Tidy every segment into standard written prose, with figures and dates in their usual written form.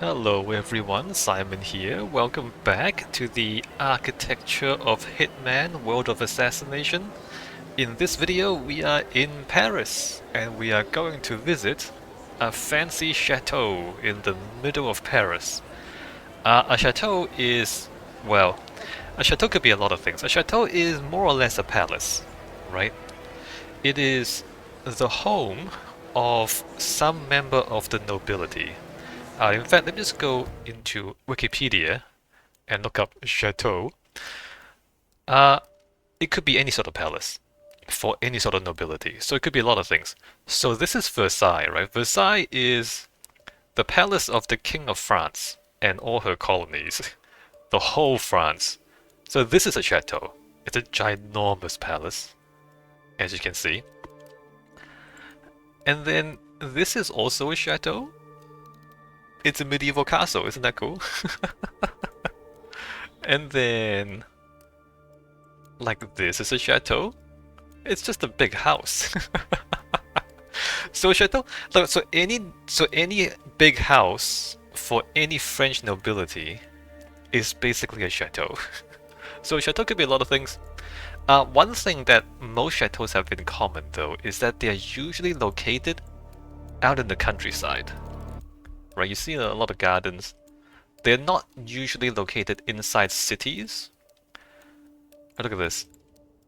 Hello everyone, Simon here. Welcome back to the architecture of Hitman World of Assassination. In this video we are in Paris and we are going to visit a fancy chateau in the middle of Paris. A chateau is, well, a chateau could be a lot of things. A chateau is more or less a palace, right? It is the home of some member of the nobility. In fact, let me just go into Wikipedia and look up chateau. Uh, it could be any sort of palace for any sort of nobility. So it could be a lot of things. So this is Versailles, right? Versailles is the palace of the King of France and all her colonies, the whole France. So this is a chateau. It's a ginormous palace, as you can see. And then this is also a chateau. It's a medieval castle, isn't that cool? And then, like this is a chateau. It's just a big house. So chateau, look, so any big house for any French nobility is basically a chateau. So chateau could be a lot of things. One thing that most chateaus have in common, though, is that they are usually located out in the countryside. Right, you see a lot of gardens. They're not usually located inside cities. Oh, look at this.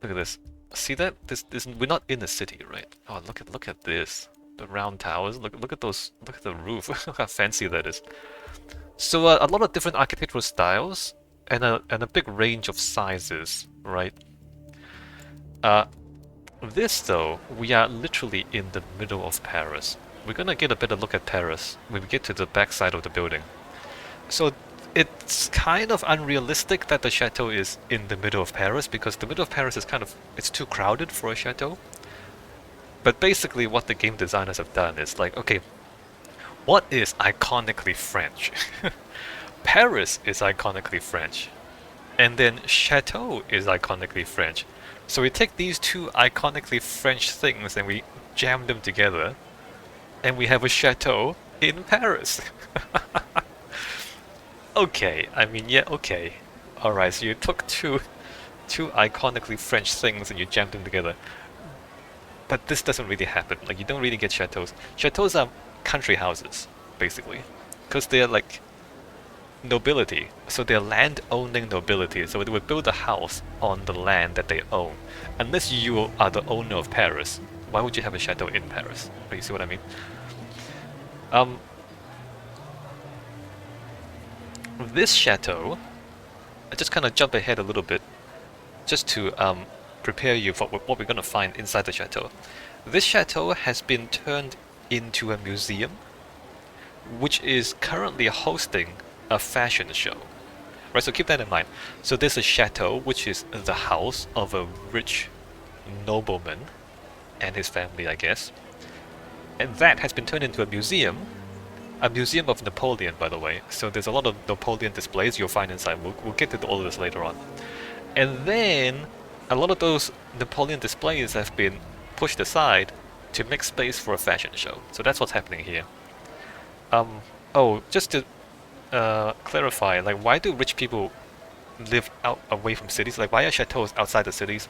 Look at this. See that? This we're not in a city, right? Oh, look at this. The round towers. Look at those. Look at the roof. Look how fancy that is. So a lot of different architectural styles and a big range of sizes, right? Uh, this though, we are literally in the middle of Paris. We're gonna get a better look at Paris when we get to the back side of the building. So it's kind of unrealistic that the chateau is in the middle of Paris because the middle of Paris is it's too crowded for a chateau. But basically what the game designers have done is like, okay, what is iconically French? Paris is iconically French. And then chateau is iconically French. So we take these two iconically French things and we jam them together and we have a chateau in Paris. Okay, I mean, yeah, okay. Alright, so you took two iconically French things and you jammed them together. But this doesn't really happen. Like, you don't really get chateaus. Chateaus are country houses, basically. Because they're like nobility. So they're land-owning nobility. So they would build a house on the land that they own. Unless you are the owner of Paris, why would you have a chateau in Paris? You see what I mean? This chateau, I just kind of jump ahead a little bit, just to prepare you for what we're going to find inside the chateau. This chateau has been turned into a museum, which is currently hosting a fashion show. Right, so keep that in mind. So there's a chateau, which is the house of a rich nobleman and his family, I guess. And that has been turned into a museum of Napoleon, by the way. So there's a lot of Napoleon displays you'll find inside. We'll get to all of this later on. And then a lot of those Napoleon displays have been pushed aside to make space for a fashion show. So that's what's happening here. Oh, just to clarify, like, why do rich people live out away from cities? Like, why are chateaus outside the cities?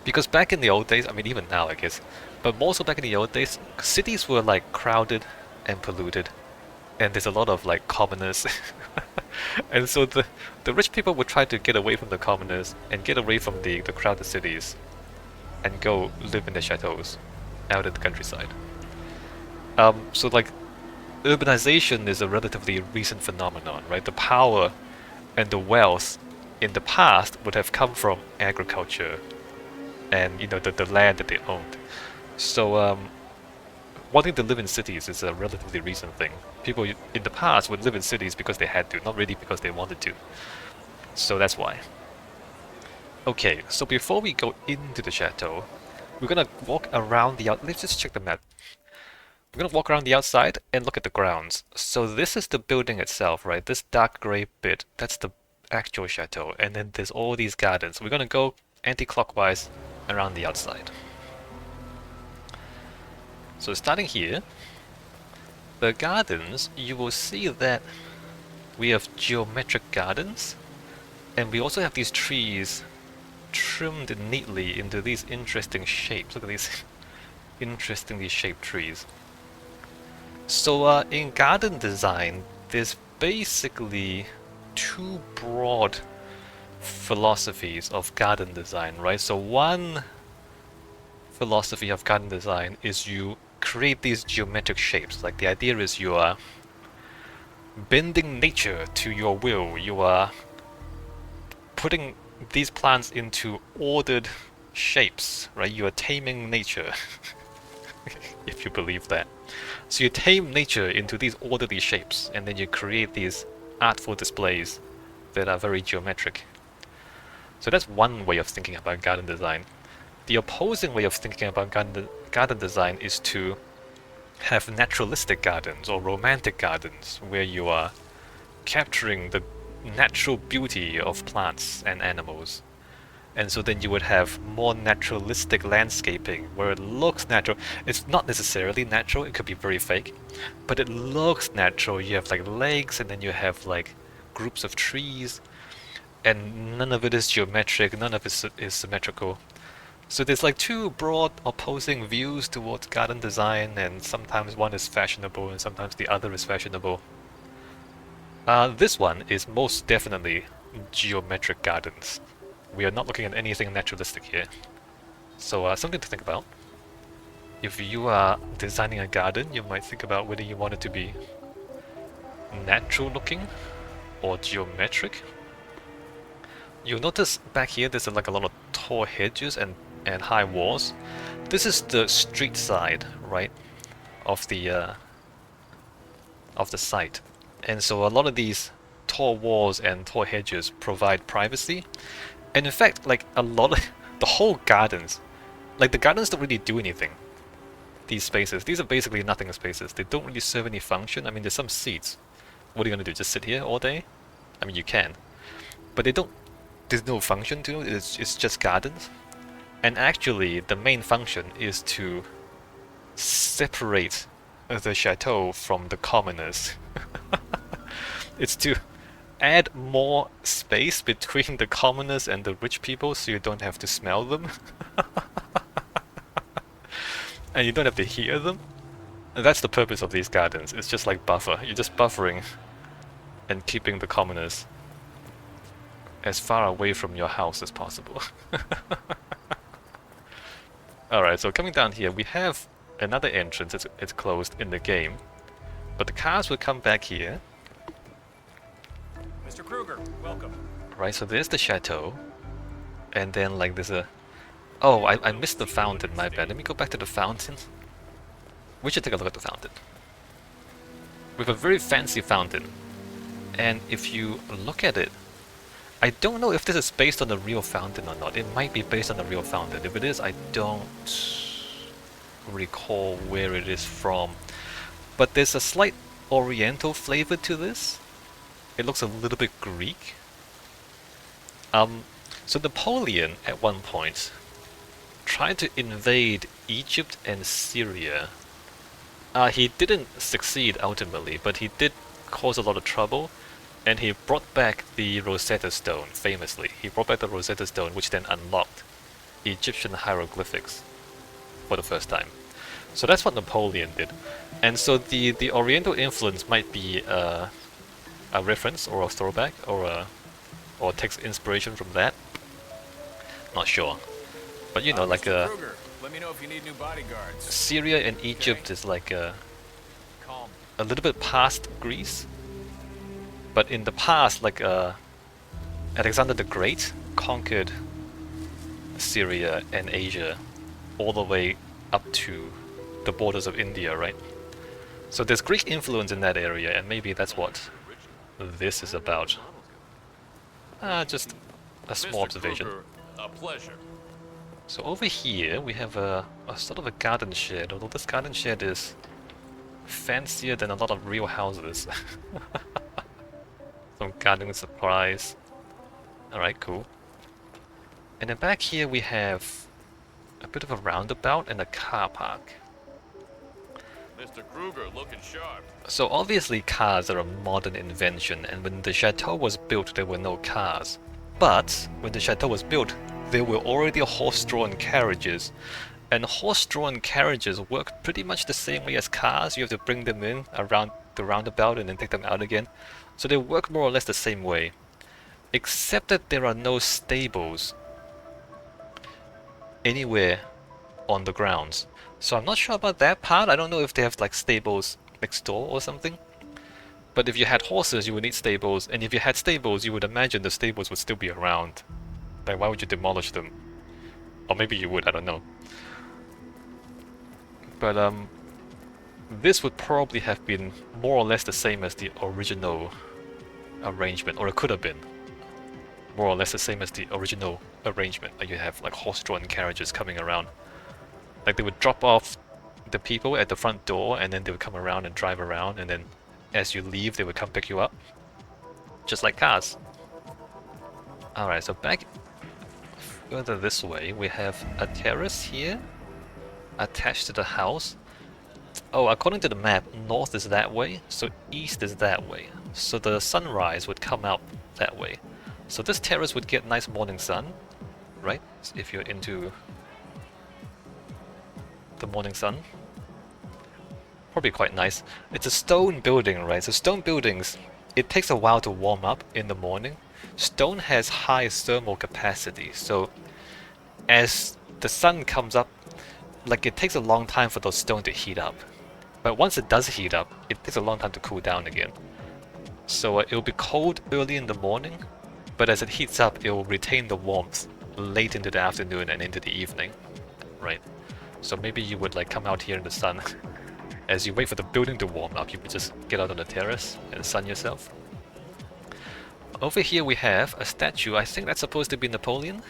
Because back in the old days, I mean, even now, I guess, but more so back in the old days, cities were like crowded and polluted, and there's a lot of like commoners. And so the rich people would try to get away from the commoners and get away from the crowded cities and go live in the chateaus out in the countryside. So like urbanization is a relatively recent phenomenon, right? The power and the wealth in the past would have come from agriculture and the land that they owned. So wanting to live in cities is a relatively recent thing. People in the past would live in cities because they had to, not really because they wanted to. So that's why. Okay, so before we go into the chateau, we're gonna walk around the out. Let's just check the map. We're gonna walk around the outside and look at the grounds. So this is the building itself, right? This dark gray bit, that's the actual chateau. And then there's all these gardens. We're gonna go anti-clockwise around the outside. So starting here, the gardens, you will see that we have geometric gardens, and we also have these trees trimmed neatly into these interesting shapes. Look at these interestingly shaped trees. So in garden design, there's basically two broad philosophies of garden design, right? So one philosophy of garden design is you create these geometric shapes. Like the idea is you are bending nature to your will. You are putting these plants into ordered shapes, right? You are taming nature, if you believe that. So you tame nature into these orderly shapes, and then you create these artful displays that are very geometric. So that's one way of thinking about garden design. The opposing way of thinking about garden design is to have naturalistic gardens or romantic gardens, where you are capturing the natural beauty of plants and animals. And so then you would have more naturalistic landscaping, where it looks natural. It's not necessarily natural, it could be very fake, but it looks natural. You have like lakes, and then you have like groups of trees, and none of it is geometric, none of it is symmetrical. So there's like two broad opposing views towards garden design, and sometimes one is fashionable and sometimes the other is fashionable. This one is most definitely geometric gardens. We are not looking at anything naturalistic here. So something to think about. If you are designing a garden, you might think about whether you want it to be natural looking or geometric. You'll notice back here there's like a lot of tall hedges and high walls. This is the street side, right, of the site. And so a lot of these tall walls and tall hedges provide privacy. And in fact, like a lot of the whole gardens, like the gardens don't really do anything. These spaces, these are basically nothing spaces. They don't really serve any function. I mean, there's some seats. What are you gonna do? Just sit here all day? I mean, you can, but they don't. There's no function to it. It's just gardens. And actually, the main function is to separate the chateau from the commoners. It's to add more space between the commoners and the rich people, so you don't have to smell them. And you don't have to hear them. And that's the purpose of these gardens. It's just like buffer. You're just buffering and keeping the commoners as far away from your house as possible. Alright, so coming down here, we have another entrance. It's closed in the game, but the cars will come back here. Mr. Kruger, welcome. Right, so there's the chateau, and then like there's a... Oh, I missed the fountain, my bad. Let me go back to the fountain. We should take a look at the fountain. We have a very fancy fountain, and if you look at it, I don't know if this is based on the real fountain or not. It might be based on the real fountain. If it is, I don't recall where it is from. But there's a slight oriental flavor to this. It looks a little bit Greek. So Napoleon, at one point, tried to invade Egypt and Syria. He didn't succeed ultimately, but he did cause a lot of trouble. And he brought back the Rosetta Stone, famously. He brought back the Rosetta Stone, which then unlocked Egyptian hieroglyphics for the first time. So that's what Napoleon did. And so the Oriental influence might be a reference or a throwback or takes inspiration from that. Not sure. But you know, like Kruger, let me know if you need new bodyguards. Syria and Egypt is like a little bit past Greece. But in the past, like Alexander the Great conquered Syria and Asia all the way up to the borders of India, right? So there's Greek influence in that area, and maybe that's what this is about. Just a small observation. Kruger, a pleasure. So over here we have a sort of a garden shed, although this garden shed is fancier than a lot of real houses. Some gardening supplies. Alright, cool. And then back here we have a bit of a roundabout and a car park. Mr. Kruger looking sharp. So obviously cars are a modern invention, and when the chateau was built there were no cars. But when the chateau was built, there were already horse-drawn carriages. And horse-drawn carriages work pretty much the same way as cars. You have to bring them in around the roundabout and then take them out again. So they work more or less the same way. Except that there are no stables anywhere on the grounds. So I'm not sure about that part. I don't know if they have like stables next door or something. But if you had horses, you would need stables, and if you had stables, you would imagine the stables would still be around. Like, why would you demolish them? Or maybe you would, I don't know. But this would probably have been more or less the same as the original arrangement, or it could have been more or less the same as the original arrangement. Like you have like horse-drawn carriages coming around. Like they would drop off the people at the front door, and then they would come around and drive around, and then as you leave they would come pick you up. Just like cars. Alright, so back further this way we have a terrace here attached to the house. Oh, according to the map, north is that way, so east is that way. So the sunrise would come out that way. So this terrace would get nice morning sun, right? If you're into the morning sun. Probably quite nice. It's a stone building, right? So stone buildings, it takes a while to warm up in the morning. Stone has high thermal capacity, so as the sun comes up, like it takes a long time for those stone to heat up. But once it does heat up, it takes a long time to cool down again. So it'll be cold early in the morning, but as it heats up, it will retain the warmth late into the afternoon and into the evening, right? So maybe you would like come out here in the sun. As you wait for the building to warm up, you would just get out on the terrace and sun yourself. Over here we have a statue. I think that's supposed to be Napoleon.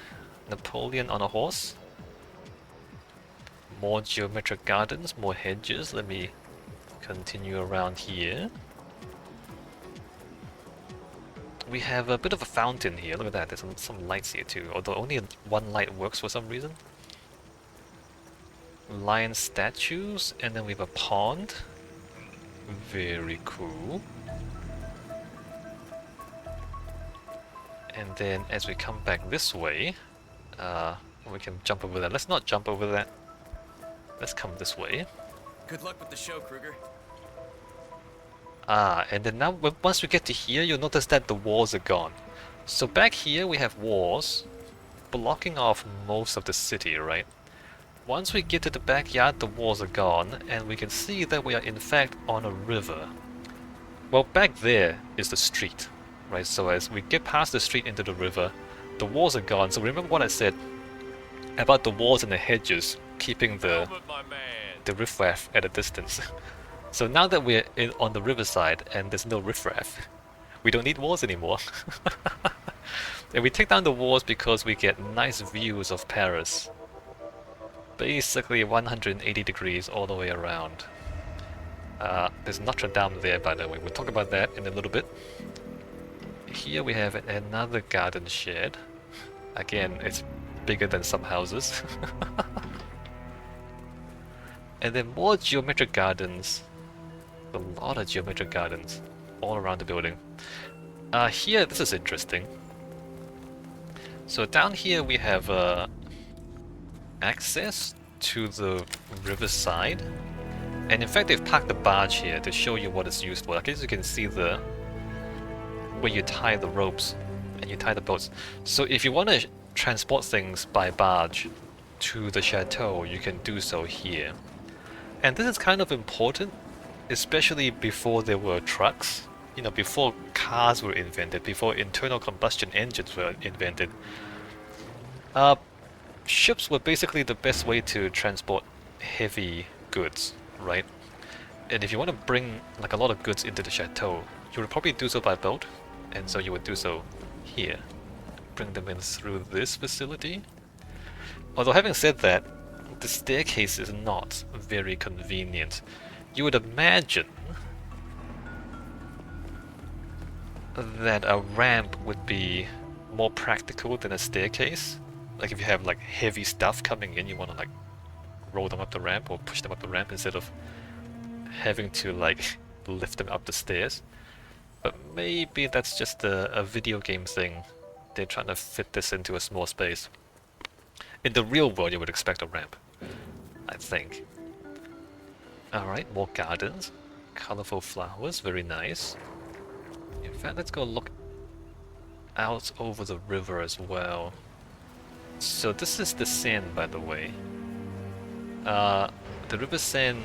Napoleon on a horse. More geometric gardens, more hedges. Let me continue around here. We have a bit of a fountain here. Look at that. There's some lights here too. Although only one light works for some reason. Lion statues, and then we have a pond. Very cool. And then as we come back this way, we can jump over that. Let's not jump over that. Let's come this way. Good luck with the show, Kruger. And then now once we get to here, you'll notice that the walls are gone. So back here we have walls blocking off most of the city, right? Once we get to the backyard, the walls are gone, and we can see that we are in fact on a river. Well, back there is the street, right? So as we get past the street into the river, the walls are gone. So remember what I said about the walls and the hedges keeping the riffraff at a distance. So now that we're on the riverside and there's no riffraff, we don't need walls anymore. And we take down the walls because we get nice views of Paris. Basically 180 degrees all the way around. There's Notre Dame there, by the way. We'll talk about that in a little bit. Here we have another garden shed. Again, it's bigger than some houses. And then more geometric gardens. A lot of geometric gardens all around the building. Here, this is interesting. So down here we have access to the riverside, and in fact they've parked the barge here to show you what it's used for. I guess you can see the where you tie the ropes and you tie the boats. So if you want to transport things by barge to the chateau, you can do so here. And this is kind of important, especially before there were trucks. You know, before cars were invented, before internal combustion engines were invented. Ships were basically the best way to transport heavy goods, right? And if you want to bring like a lot of goods into the chateau, you would probably do so by boat, and so you would do so here. Bring them in through this facility. Although having said that, the staircase is not very convenient. You would imagine that a ramp would be more practical than a staircase. Like if you have like heavy stuff coming in, you want to like roll them up the ramp or push them up the ramp instead of having to like lift them up the stairs. But maybe that's just a video game thing. They're trying to fit this into a small space. In the real world, you would expect a ramp, I think. Alright, more gardens. Colorful flowers, very nice. In fact, let's go look out over the river as well. So this is the Seine, by the way. The River Seine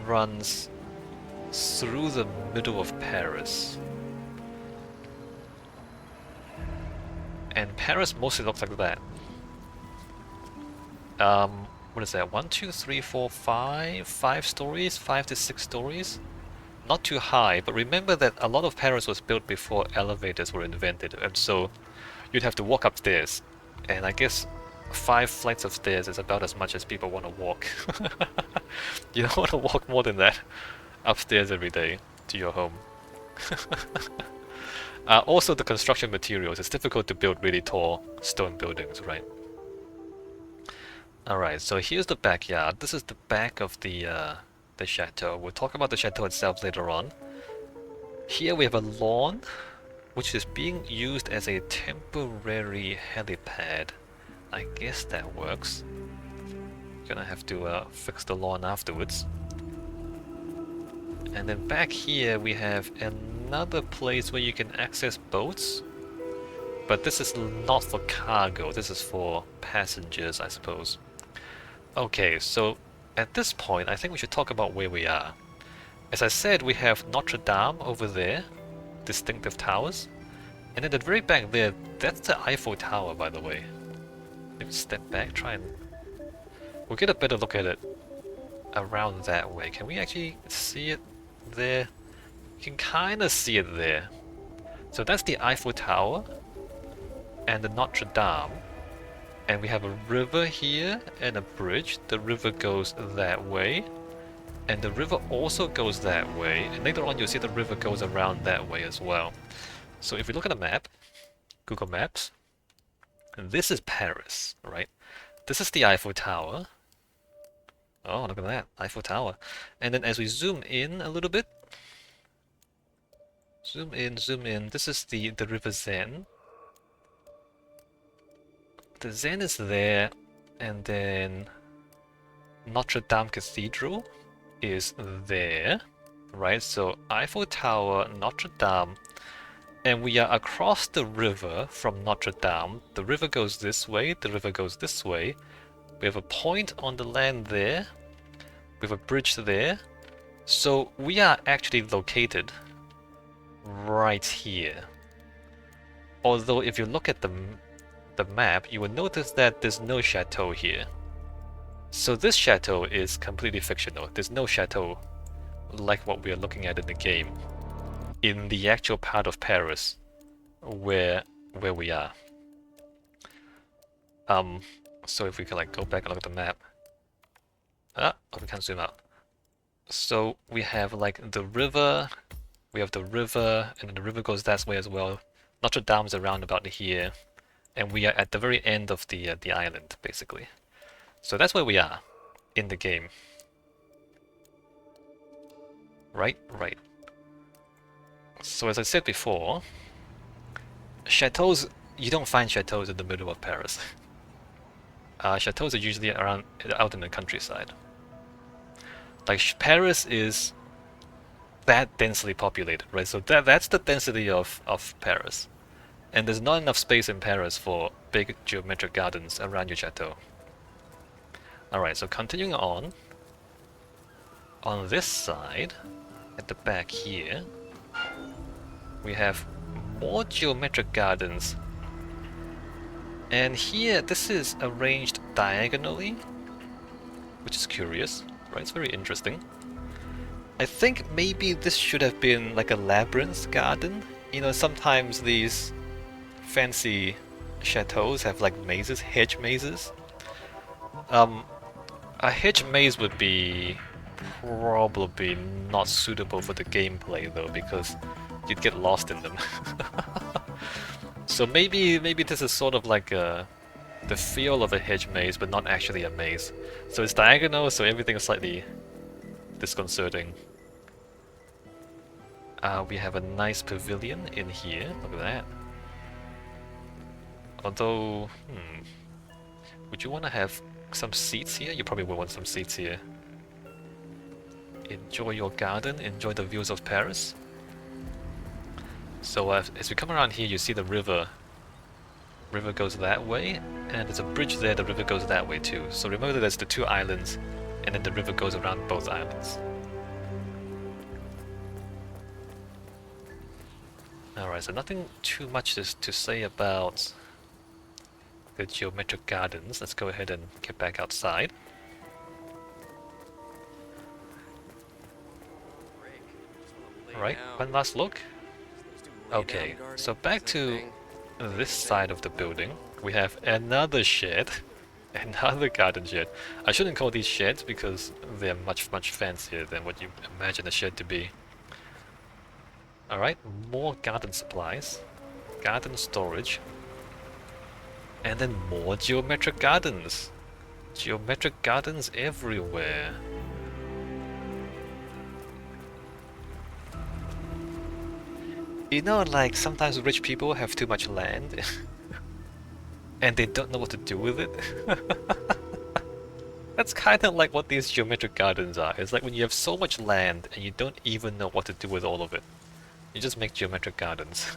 runs through the middle of Paris. And Paris mostly looks like that. What is that? 1, 2, 3, 4, 5? 5 stories? 5 to 6 stories? Not too high, but remember that a lot of Paris was built before elevators were invented, and so you'd have to walk upstairs. And I guess 5 flights of stairs is about as much as people want to walk. You don't want to walk more than that upstairs every day to your home. Also, the construction materials. It's difficult to build really tall stone buildings, right? Alright, so here's the backyard. This is the back of the chateau. We'll talk about the chateau itself later on. Here we have a lawn, which is being used as a temporary helipad. I guess that works. Gonna have to fix the lawn afterwards. And then back here we have another place where you can access boats. But this is not for cargo, this is for passengers, I suppose. Okay, so at this point I think we should talk about where we are. As I said, we have Notre Dame over there, distinctive towers. And at the very back there, that's the Eiffel Tower, by the way. Maybe step back, try and... We'll get a better look at it around that way. Can we actually see it there? You can kind of see it there. So that's the Eiffel Tower and the Notre Dame. And we have a river here and a bridge. The river goes that way. And the river also goes that way. And later on you'll see the river goes around that way as well. So if we look at a map, Google Maps, and this is Paris, right? This is the Eiffel Tower. Oh, look at that, Eiffel Tower. And then as we zoom in a little bit, zoom in, this is the River Seine. The Seine is there, and then Notre Dame Cathedral is there, right? So Eiffel Tower, Notre Dame, and we are across the river from Notre Dame. The river goes this way, the river goes this way. We have a point on the land there. We have a bridge there. So we are actually located right here. Although if you look at the map, you will notice that there's no chateau here. So this chateau is completely fictional. There's no chateau like what we are looking at in the game, in the actual part of Paris where we are. So if we can like go back and look at the map. Oh, we can't zoom out. So we have like the river, and then the river goes that way as well. Notre Dame's around about here, and we are at the very end of the island, basically. So that's where we are in the game. Right. So as I said before, chateaus, you don't find chateaus in the middle of Paris. Chateaus are usually around out in the countryside. Like Paris is that densely populated, right? So that's the density of Paris. And there's not enough space in Paris for big geometric gardens around your chateau. Alright, so continuing on this side, at the back here, we have more geometric gardens. And here, this is arranged diagonally, which is curious, right? It's very interesting. I think maybe this should have been like a labyrinth garden. You know, sometimes these fancy chateaus have like mazes, hedge mazes. A hedge maze would be probably not suitable for the gameplay though, because you'd get lost in them. So maybe this is sort of like the feel of a hedge maze, but not actually a maze. So it's diagonal, so everything is slightly disconcerting. We have a nice pavilion in here. Look at that. Although, would you want to have some seats here? You probably will want some seats here. Enjoy your garden, enjoy the views of Paris. So as we come around here, you see the river. River goes that way, and there's a bridge there, the river goes that way too. So remember that there's the two islands, and then the river goes around both islands. Alright, so nothing too much to say about the geometric gardens. Let's go ahead and get back outside. Alright, one last look. Okay, so back to this side of the building, we have another shed. Another garden shed. I shouldn't call these sheds because they're much fancier than what you imagine a shed to be. Alright, more garden supplies, garden storage, and then more geometric gardens. Geometric gardens everywhere. You know, like sometimes rich people have too much land and they don't know what to do with it. That's kind of like what these geometric gardens are. It's like when you have so much land and you don't even know what to do with all of it. You just make geometric gardens.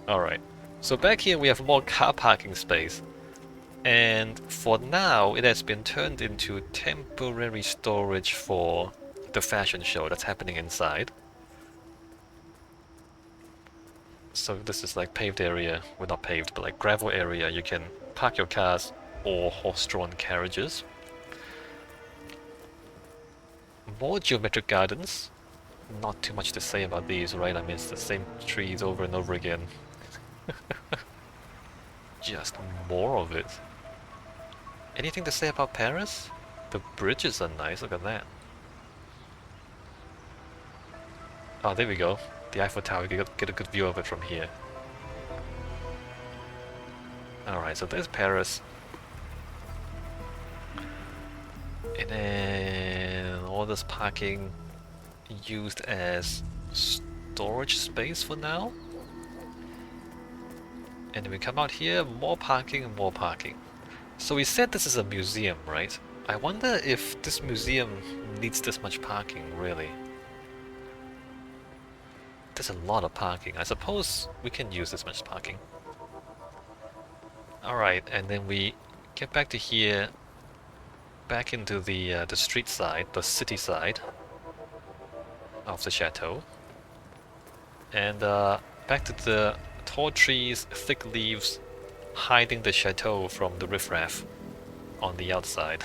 Alright, so back here we have more car parking space. And for now, it has been turned into temporary storage for the fashion show that's happening inside. So this is like paved area, well not paved, but like gravel area. You can park your cars or horse-drawn carriages. More geometric gardens. Not too much to say about these, right? I mean, it's the same trees over and over again. Just more of it. Anything to say about Paris? The bridges are nice, look at that. Oh, there we go. The Eiffel Tower, you get a good view of it from here. Alright, so there's Paris. And then all this parking used as storage space for now. And then we come out here, more parking and more parking. So we said this is a museum, right? I wonder if this museum needs this much parking, really. There's a lot of parking. I suppose we can use this much parking. Alright, and then we get back to here, back into the street side, the city side of the chateau. And back to the tall trees, thick leaves, hiding the chateau from the riffraff on the outside.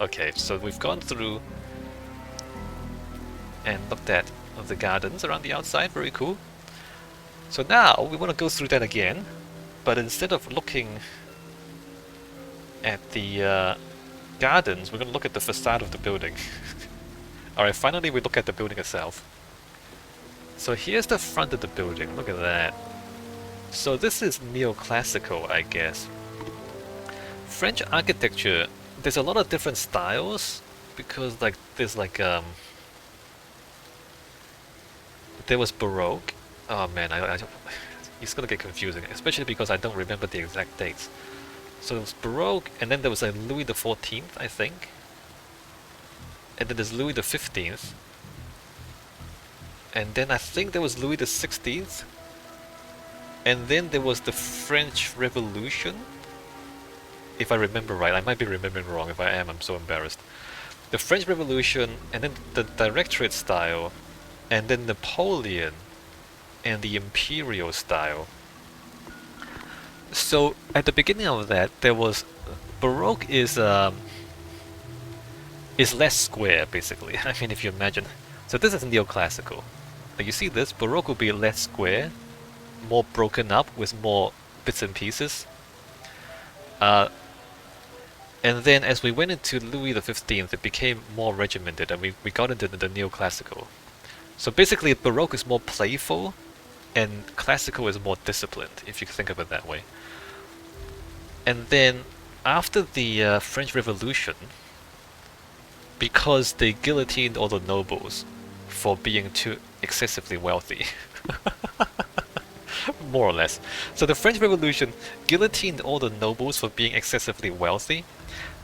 Okay, so we've gone through and looked at the gardens around the outside, very cool. So now we want to go through that again, but instead of looking at the gardens, we're going to look at the facade of the building. Alright, finally we look at the building itself. So here's the front of the building, look at that. So this is Neoclassical, I guess. French architecture, there's a lot of different styles, because like there's like there was Baroque. Oh man, it's gonna get confusing, especially because I don't remember the exact dates. So it was Baroque, and then there was like Louis the 14th, I think. And then there's Louis the 15th. And then I think there was Louis the 16th. And then there was the French Revolution. If I remember right, I might be remembering wrong. If I am, I'm so embarrassed. The French Revolution, and then the Directorate style, and then Napoleon, and the Imperial style. So at the beginning of that, there was Baroque is less square, basically. I mean, if you imagine. So this is Neoclassical. Like you see this, Baroque will be less square, more broken up with more bits and pieces. And then as we went into Louis the 15th, it became more regimented, and we got into the Neoclassical. So basically, Baroque is more playful, and Classical is more disciplined, if you think of it that way. And then, after the French Revolution, because they guillotined all the nobles for being too excessively wealthy. More or less. So the French Revolution guillotined all the nobles for being excessively wealthy.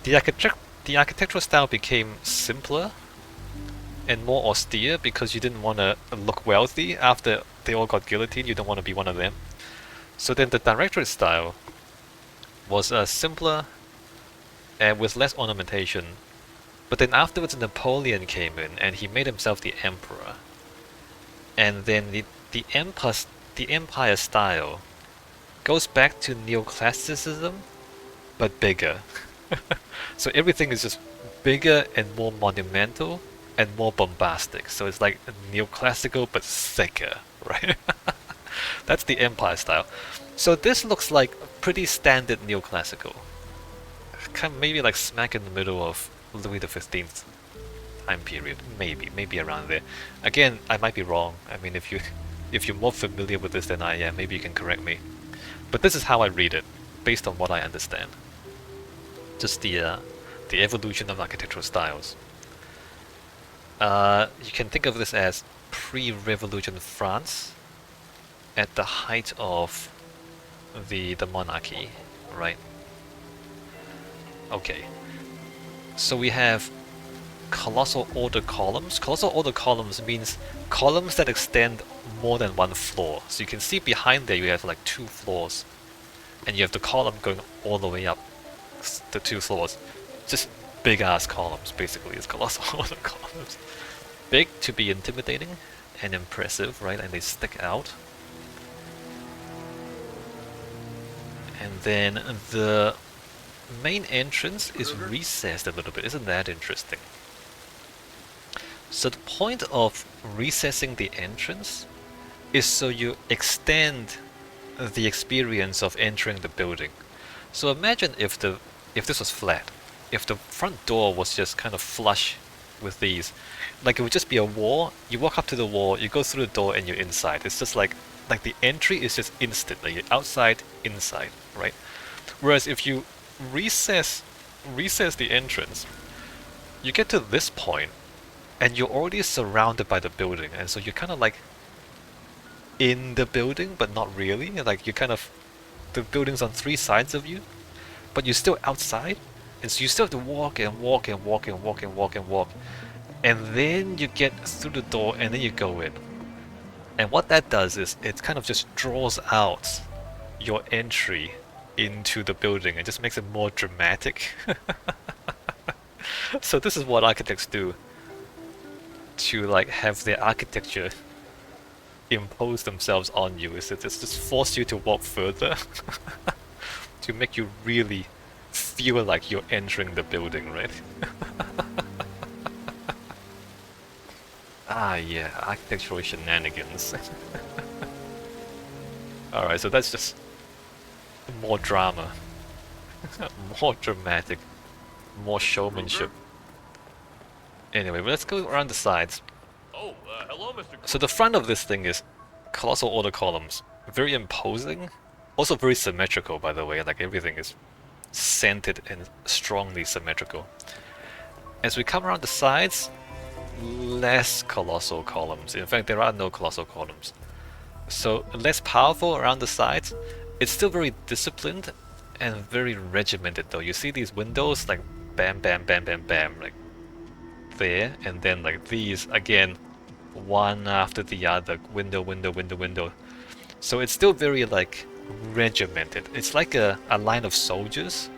The architectural style became simpler and more austere because you didn't want to look wealthy after they all got guillotined. You don't want to be one of them. So then the directorate style was simpler and with less ornamentation. But then afterwards Napoleon came in and he made himself the emperor. And then the empire style goes back to neoclassicism, but bigger. So everything is just bigger and more monumental and more bombastic. So it's like neoclassical but thicker, right? That's the empire style. So this looks like pretty standard neoclassical. Kind of maybe like smack in the middle of Louis XV time period. Maybe around there. Again, I might be wrong. I mean, if you're more familiar with this than I am, maybe you can correct me. But this is how I read it, based on what I understand. Just the evolution of architectural styles. You can think of this as pre-revolution France at the height of the monarchy, right? Okay. So we have colossal order columns. Colossal order columns means columns that extend more than one floor. So you can see behind there you have like 2 floors. And you have the column going all the way up the 2 floors. Just big ass columns basically. It's colossal order columns. Big to be intimidating and impressive, right? And they stick out. And then the main entrance is recessed a little bit. Isn't that interesting? So the point of recessing the entrance is so you extend the experience of entering the building. So imagine if this was flat, if the front door was just kind of flush with these, like it would just be a wall. You walk up to the wall, you go through the door, and you're inside. It's just like the entry is just instant, like you're outside, inside, right? Whereas if you recess the entrance, you get to this point, and you're already surrounded by the building, and so you're kind of like in the building, but not really. Like you kind of, the building's on 3 sides of you, but you're still outside, and so you still have to walk and walk and walk and walk and walk and walk, and then you get through the door, and then you go in. And what that does is it kind of just draws out your entry into the building and just makes it more dramatic. So this is what architects do to like have their architecture impose themselves on you, is that it's just force you to walk further to make you really feel like you're entering the building, right? Ah yeah, architectural shenanigans. Alright, so that's just more drama, more dramatic, more showmanship. Anyway, but let's go around the sides. Oh, hello, Mr. So the front of this thing is colossal order columns. Very imposing. Also very symmetrical, by the way. Like everything is centered and strongly symmetrical. As we come around the sides, less colossal columns. In fact, there are no colossal columns. So less powerful around the sides. It's still very disciplined and very regimented though. You see these windows like bam, bam, bam, bam, bam, like there, and then like these again, one after the other, window, window, window, window. So it's still very like regimented. It's like a line of soldiers.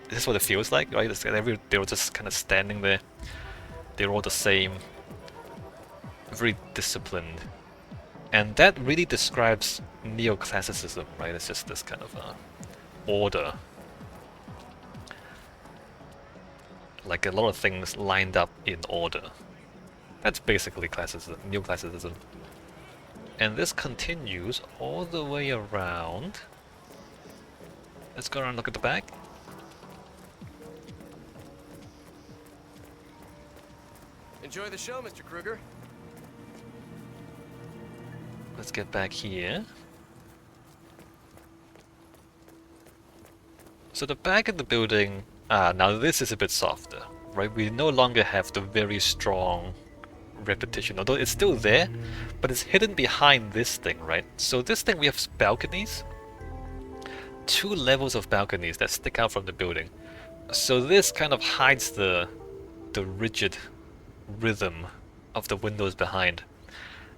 This is what it feels like, right? It's they're just kind of standing there. They're all the same. Very disciplined. And that really describes neoclassicism, right? It's just this kind of order. Like a lot of things lined up in order. That's basically classicism, neoclassicism. And this continues all the way around. Let's go around and look at the back. Enjoy the show, Mr. Kruger. Let's get back here. So the back of the building, now this is a bit softer. right? We no longer have the very strong repetition, although it's still there, but it's hidden behind this thing, right? So this thing, we have balconies, 2 levels of balconies that stick out from the building. So this kind of hides the rigid rhythm of the windows behind.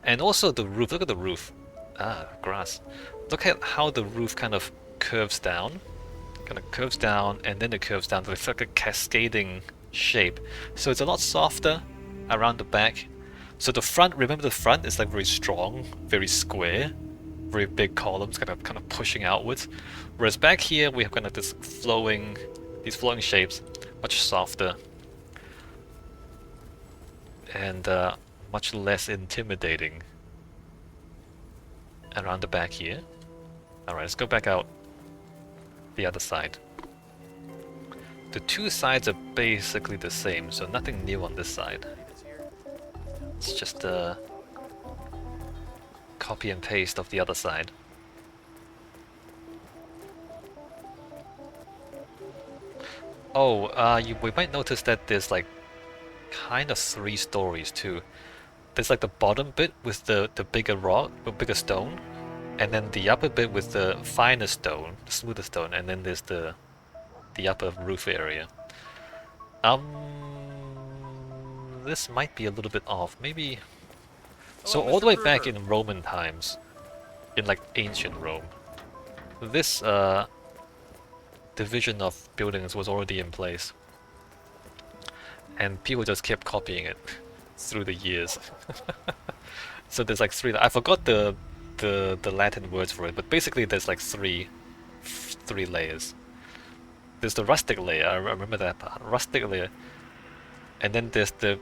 And also the roof, look at the roof. Ah, grass. Look at how the roof kind of curves down. And then it curves down. It's like a cascading shape. So it's a lot softer around the back. So the front, remember the front is like very strong, very square, very big columns kind of pushing outwards. Whereas back here we have kind of these flowing shapes, much softer and much less intimidating around the back here. Alright, let's go back out the other side. The 2 sides are basically the same, so nothing new on this side. It's just a copy and paste of the other side. Oh, we might notice that there's like kind of 3 stories too. There's like the bottom bit with the bigger rock, the bigger stone, and then the upper bit with the finer stone, the smoother stone, and then there's the upper roof area. This might be a little bit off. Maybe. So all the way back in Roman times, in like ancient Rome, this division of buildings was already in place, and people just kept copying it through the years. So there's like 3. I forgot the Latin words for it, but basically there's like three layers. There's the rustic layer. I remember that part. Rustic layer, and then there's the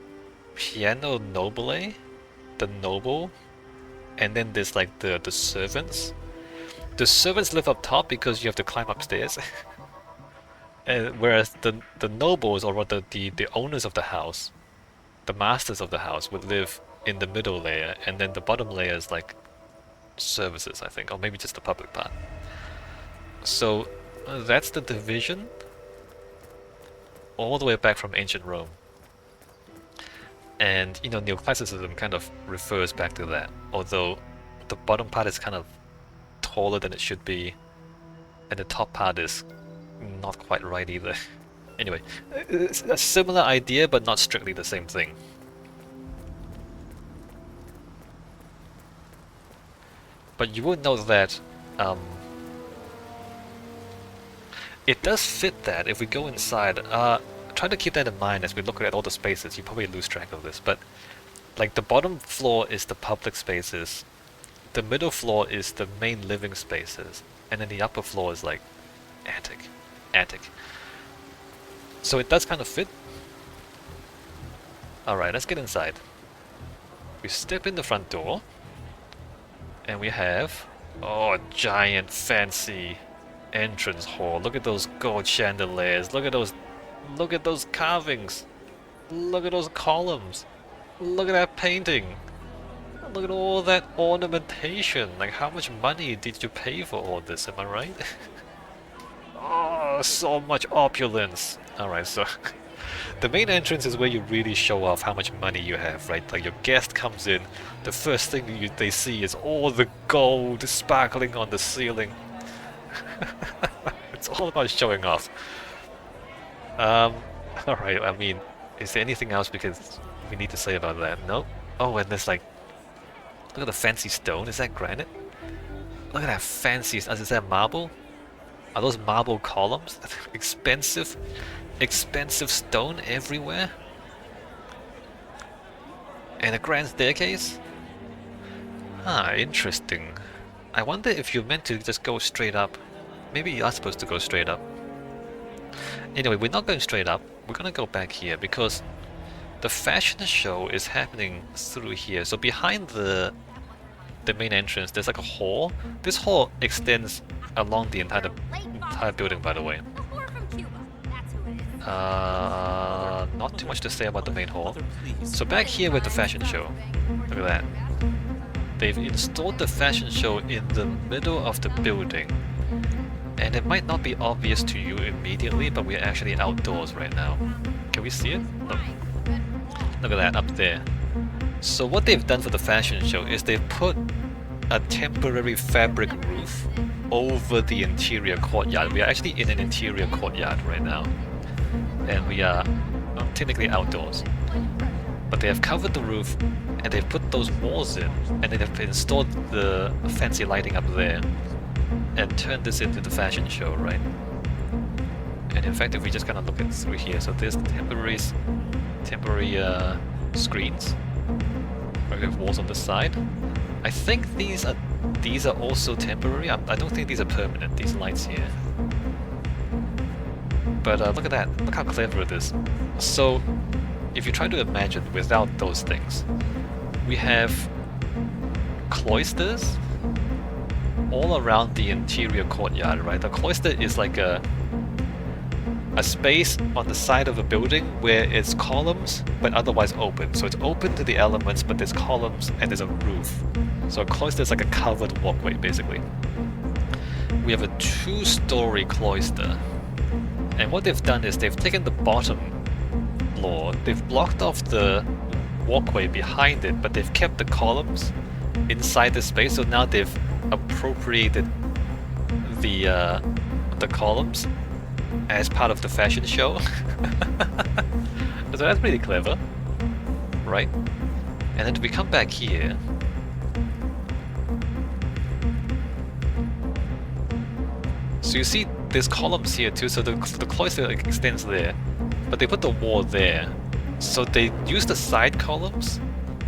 piano nobile, the noble, and then there's like the servants. The servants live up top because you have to climb upstairs. And whereas the nobles, or rather the owners of the house, the masters of the house, would live in the middle layer, and then the bottom layer is like services, I think, or maybe just the public part. So that's the division all the way back from ancient Rome. And you know, Neoclassicism kind of refers back to that, although the bottom part is kind of taller than it should be, and the top part is not quite right either. Anyway, it's a similar idea, but not strictly the same thing. But you will note that it does fit that if we go inside. Try to keep that in mind as we look at all the spaces. You probably lose track of this, but like the bottom floor is the public spaces, the middle floor is the main living spaces, and then the upper floor is like attic. So it does kind of fit. Alright, let's get inside. We step in the front door, and we have, oh, a giant fancy entrance hall. Look at those gold chandeliers. Look at those carvings. Look at those columns. Look at that painting. Look at all that ornamentation. Like, how much money did you pay for all this? Am I right? Oh, so much opulence. Alright, so the main entrance is where you really show off how much money you have, right? Like, your guest comes in, the first thing they see is all the gold sparkling on the ceiling. It's all about showing off. Alright, I mean, is there anything else we need to say about that? No? Oh, and there's like, look at the fancy stone. Is that granite? Look at that fancy, is that marble? Are those marble columns? Expensive stone everywhere? And a grand staircase? Ah, interesting. I wonder if you're meant to just go straight up. Maybe you are supposed to go straight up. Anyway, we're not going straight up. We're gonna go back here because the fashion show is happening through here. So behind the main entrance, there's like a hall. This hall extends along the entire building, by the way. Not too much to say about the main hall. So back here with the fashion show. Look at that. They've installed the fashion show in the middle of the building. And it might not be obvious to you immediately, but we're actually outdoors right now. Can Can we see it? Look. Look at that up there. So what they've done for the fashion show is they've put a temporary fabric roof over the interior courtyard. We are actually in an interior courtyard right now. And we are technically outdoors. But they have covered the roof and they've put those walls in and they have installed the fancy lighting up there and turned this into the fashion show, right? And in fact, if we just kind of look at through here, so there's temporary screens. We have walls on the side. I think these are also temporary. I don't think these are permanent, these lights here. But look at that. Look how clever it is. So, if you try to imagine without those things, we have cloisters all around the interior courtyard, right? The cloister is like a space on the side of a building where it's columns but otherwise open. So it's open to the elements, but there's columns and there's a roof. So a cloister is like a covered walkway, basically. We have a 2-story cloister. And what they've done is they've taken the bottom floor, they've blocked off the walkway behind it, but they've kept the columns inside the space. So now they've appropriated the columns as part of the fashion show. So that's pretty clever, right? And then we come back here. So you see there's columns here too, so the cloister extends there, but they put the wall there. So they use the side columns,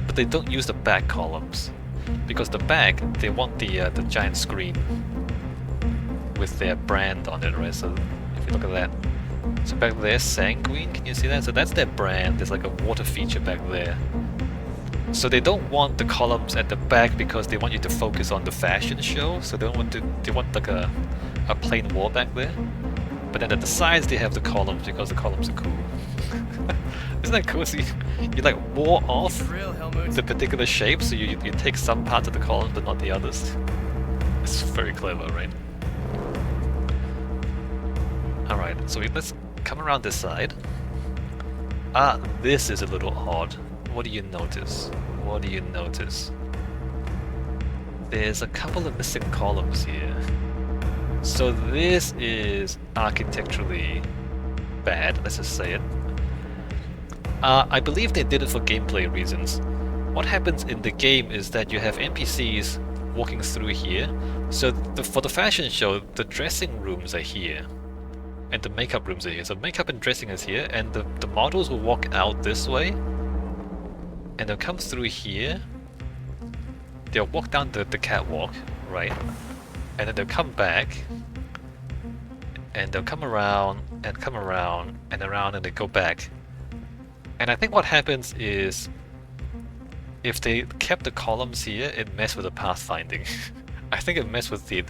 but they don't use the back columns. Because the back, they want the giant screen with their brand on it, right? So if you look at that, so back there, Sanguine, can you see that? So that's their brand. There's like a water feature back there. So they don't want the columns at the back because they want you to focus on the fashion show. So they don't want to. They want like a plain wall back there. But then at the sides they have the columns because the columns are cool. Isn't that cool? So you like wall off the particular shape, so you take some parts of the columns but not the others. It's very clever, right? Alright, so let's come around this side. Ah, this is a little odd. What do you notice? What do you notice? There's a couple of missing columns here. So this is architecturally bad, let's just say it. I believe they did it for gameplay reasons. What happens in the game is that you have NPCs walking through here. So for the fashion show, the dressing rooms are here. And the makeup rooms are here. So makeup and dressing is here, and the models will walk out this way. And they'll come through here. They'll walk down the catwalk, right? And then they'll come back. And they'll come around, and come around, and around, and they go back. And I think what happens is, if they kept the columns here, it messed with the pathfinding. I think it messed with the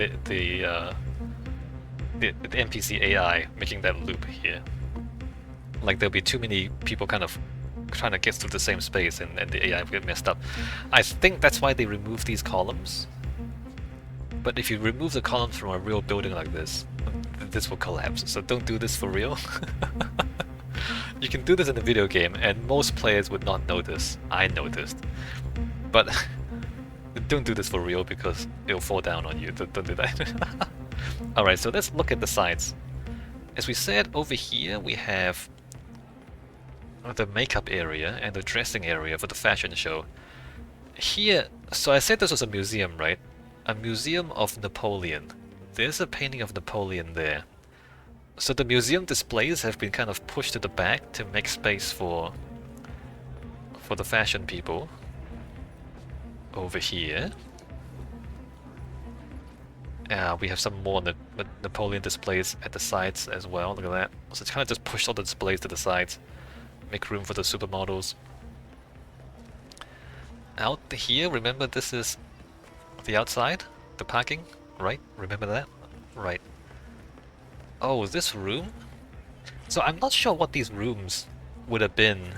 NPC AI making that loop here. Like there'll be too many people kind of trying to get through the same space and the AI will get messed up. I think that's why they removed these columns. But if you remove the columns from a real building like this, this will collapse. So don't do this for real. You can do this in a video game and most players would not notice. I noticed. But don't do this for real because it'll fall down on you. Don't do that. Alright, so let's look at the sides. As we said, over here we have the makeup area and the dressing area for the fashion show. Here, so I said this was a museum, right? A museum of Napoleon. There's a painting of Napoleon there. So the museum displays have been kind of pushed to the back to make space for the fashion people. Over here. We have some more Napoleon displays at the sides as well, look at that. So it's kind of just pushed all the displays to the sides. Make room for the supermodels. Out here, remember this is the outside? The parking? Right? Remember that? Right. Oh, this room? So I'm not sure what these rooms would have been.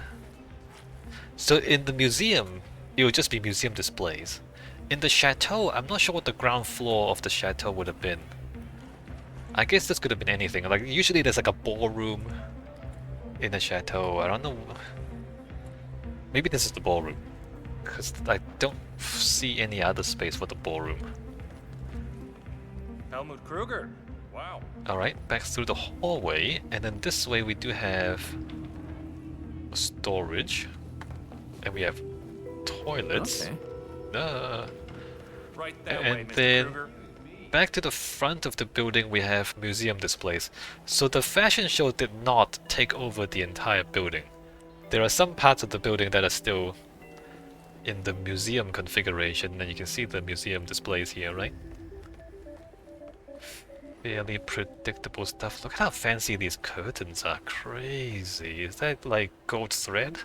So in the museum, it would just be museum displays. In the chateau, I'm not sure what the ground floor of the chateau would have been. I guess this could have been anything. Like usually there's like a ballroom in a chateau. I don't know. Maybe this is the ballroom, because I don't see any other space for the ballroom. Helmut Kruger. Wow. Alright, back through the hallway, and then this way we do have storage, and we have toilets. Okay. Right that way, And Mr. then Kruger. back to the front of the building we have museum displays. So the fashion show did not take over the entire building. There are some parts of the building that are still in the museum configuration, and you can see the museum displays here, right? Fairly predictable stuff. Look at how fancy these curtains are. Crazy. Is that like gold thread?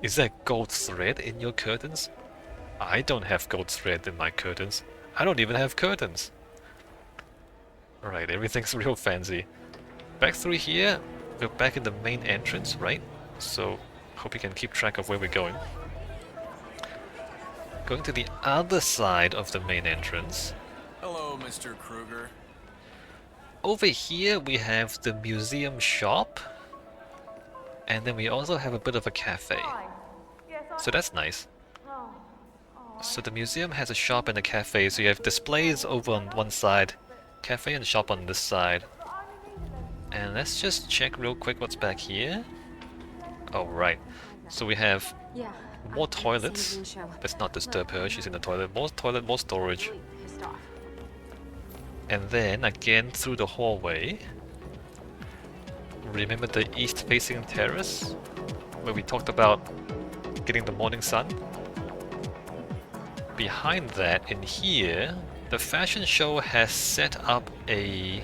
Is that gold thread in your curtains? I don't have gold thread in my curtains. I don't even have curtains. Alright, everything's real fancy. Back through here, we're back in the main entrance, right? So, hope you can keep track of where we're going. Going to the other side of the main entrance. Hello, Mr. Kruger. Over here we have the museum shop. And then we also have a bit of a cafe. So that's nice. So the museum has a shop and a cafe, so you have displays over on one side, cafe and shop on this side. And let's just check real quick what's back here. Oh, right. So we have more toilets. Let's not disturb her, she's in the toilet. More toilet, more storage. And then again through the hallway. Remember the east-facing terrace? Where we talked about getting the morning sun? Behind that, in here, the fashion show has set up a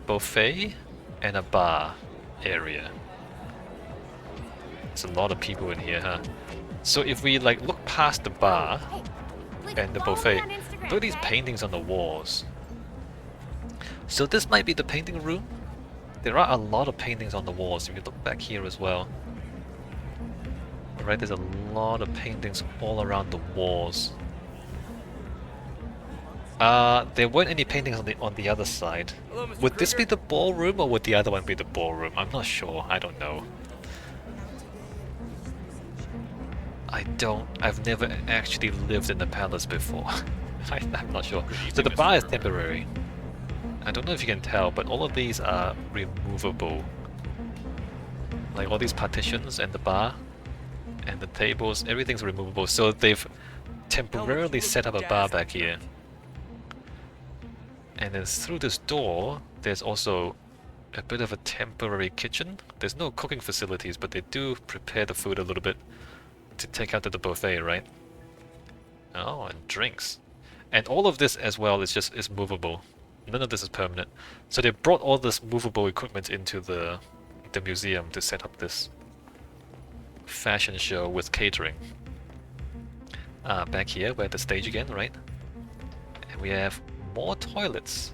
buffet and a bar area. There's a lot of people in here, huh? So if we like look past the bar and the buffet, look at these paintings on the walls. So this might be the painting room. There are a lot of paintings on the walls. If you look back here as well. Alright, there's a lot of paintings all around the walls. There weren't any paintings on the other side. Hello, Mr. Would this be Kruger. the ballroom or would the other one be the ballroom? I'm not sure. I don't know. I've never actually lived in the palace before. I'm not sure. So the bar is temporary. I don't know if you can tell, but all of these are removable. Like all these partitions and the bar and the tables, everything's removable. So they've temporarily set up a bar back here. And then through this door, there's also a bit of a temporary kitchen. There's no cooking facilities, but they do prepare the food a little bit to take out to the buffet, right? Oh, and drinks. And all of this as well is movable. None of this is permanent. So they brought all this movable equipment into the museum to set up this fashion show with catering. Back here, we're at the stage again, right? And we have more toilets.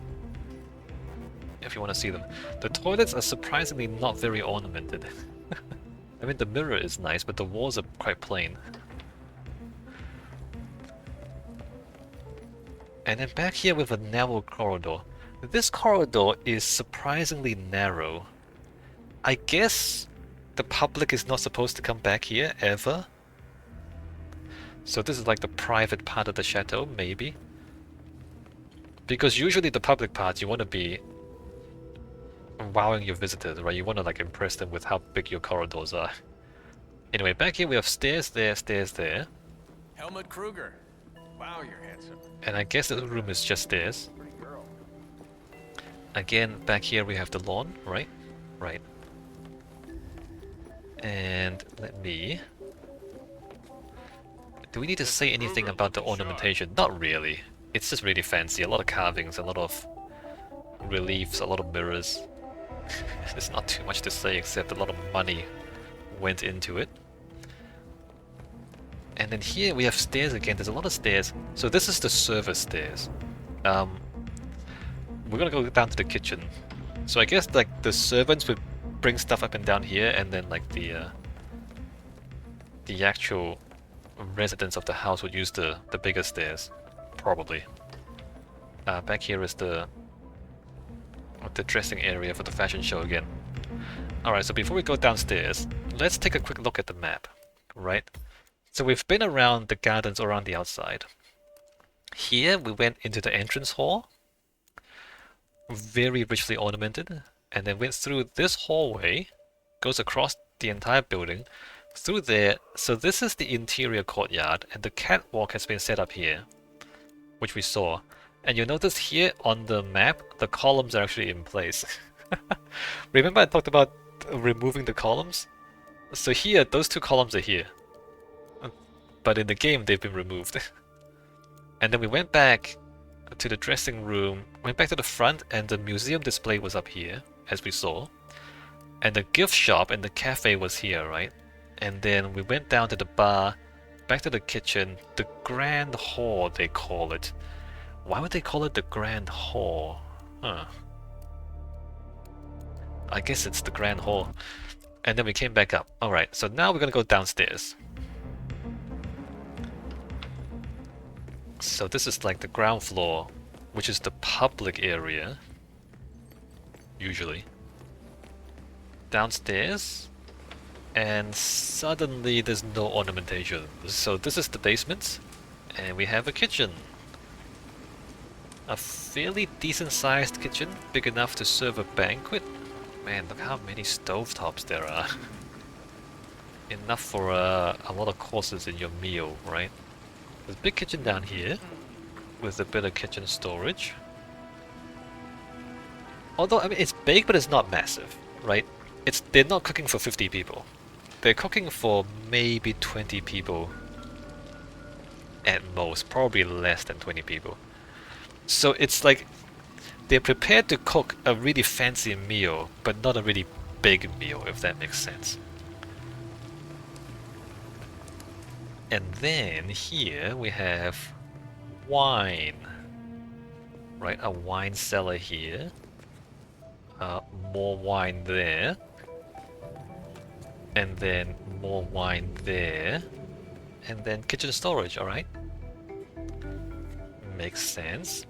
If you want to see them. The toilets are surprisingly not very ornamented. I mean, the mirror is nice, but the walls are quite plain. And then back here with a narrow corridor. This corridor is surprisingly narrow. I guess the public is not supposed to come back here, ever. So this is like the private part of the chateau, maybe? Because usually the public part, you want to be wowing your visitors, right? You want to like impress them with how big your corridors are. Anyway, back here we have stairs there, stairs there. Helmut Kruger. Wow, you're handsome. And I guess the room is just stairs. Pretty girl. Again, back here we have the lawn, right? Right. And let me... Do we need to say anything about the ornamentation? Not really. It's just really fancy. A lot of carvings, a lot of reliefs, a lot of mirrors. There's not too much to say except a lot of money went into it. And then here we have stairs again. There's a lot of stairs. So this is the service stairs. We're gonna go down to the kitchen. So I guess like the servants would bring stuff up and down here, and then like the actual residents of the house would use the bigger stairs, probably. Back here is the dressing area for the fashion show again. Alright, so before we go downstairs, let's take a quick look at the map, right? So we've been around the gardens around the outside. Here we went into the entrance hall, very richly ornamented, and then went through this hallway, goes across the entire building, through there. So this is the interior courtyard, and the catwalk has been set up here, which we saw. And you'll notice here on the map, the columns are actually in place. Remember I talked about removing the columns? So here, those two columns are here. But in the game, they've been removed. And then we went back to the dressing room, went back to the front, and the museum display was up here, as we saw. And the gift shop and the cafe was here, right? And then we went down to the bar, back to the kitchen, the grand hall they call it. Why would they call it the grand hall? Huh. I guess it's the grand hall. And then we came back up. Alright, so now we're gonna go downstairs. So this is like the ground floor, which is the public area. Usually. Downstairs. And suddenly there's no ornamentation. So this is the basement. And we have a kitchen. A fairly decent sized kitchen, big enough to serve a banquet. Man, look how many stovetops there are. Enough for a lot of courses in your meal, right? There's a big kitchen down here, with a bit of kitchen storage. Although, I mean, it's big, but it's not massive, right? They're not cooking for 50 people. They're cooking for maybe 20 people at most, probably less than 20 people. So it's like they're prepared to cook a really fancy meal, but not a really big meal, if that makes sense. And then here we have wine. Right, a wine cellar here. More wine there. And then more wine there. And then kitchen storage, alright? Makes sense.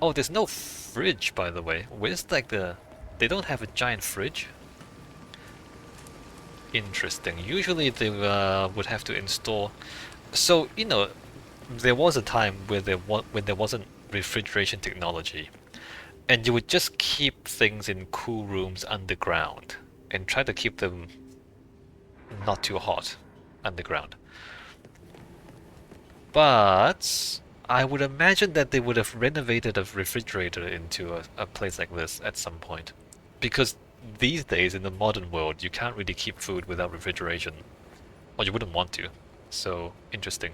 Oh, there's no fridge, by the way. Where's like the... They don't have a giant fridge? Interesting. Usually they would have to install... So, you know, there was a time where when there wasn't refrigeration technology. And you would just keep things in cool rooms underground. And try to keep them not too hot underground. But... I would imagine that they would have renovated a refrigerator into a place like this at some point. Because these days in the modern world, you can't really keep food without refrigeration. Or you wouldn't want to. So, interesting.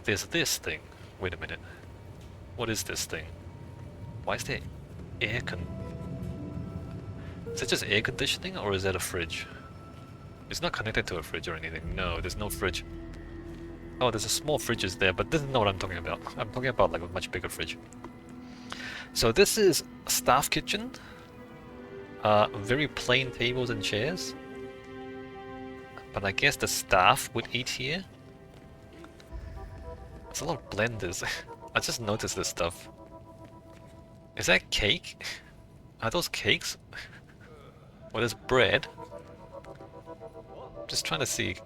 There's this thing. Wait a minute. What is this thing? Why is there air con... Is it just air conditioning or is that a fridge? It's not connected to a fridge or anything. No, there's no fridge. Oh, there's a small fridges there, but this is not what I'm talking about. I'm talking about like a much bigger fridge. So this is staff kitchen. Very plain tables and chairs. But I guess the staff would eat here. There's a lot of blenders. I just noticed this stuff. Is that cake? Are those cakes? Well, there's bread. Just trying to see.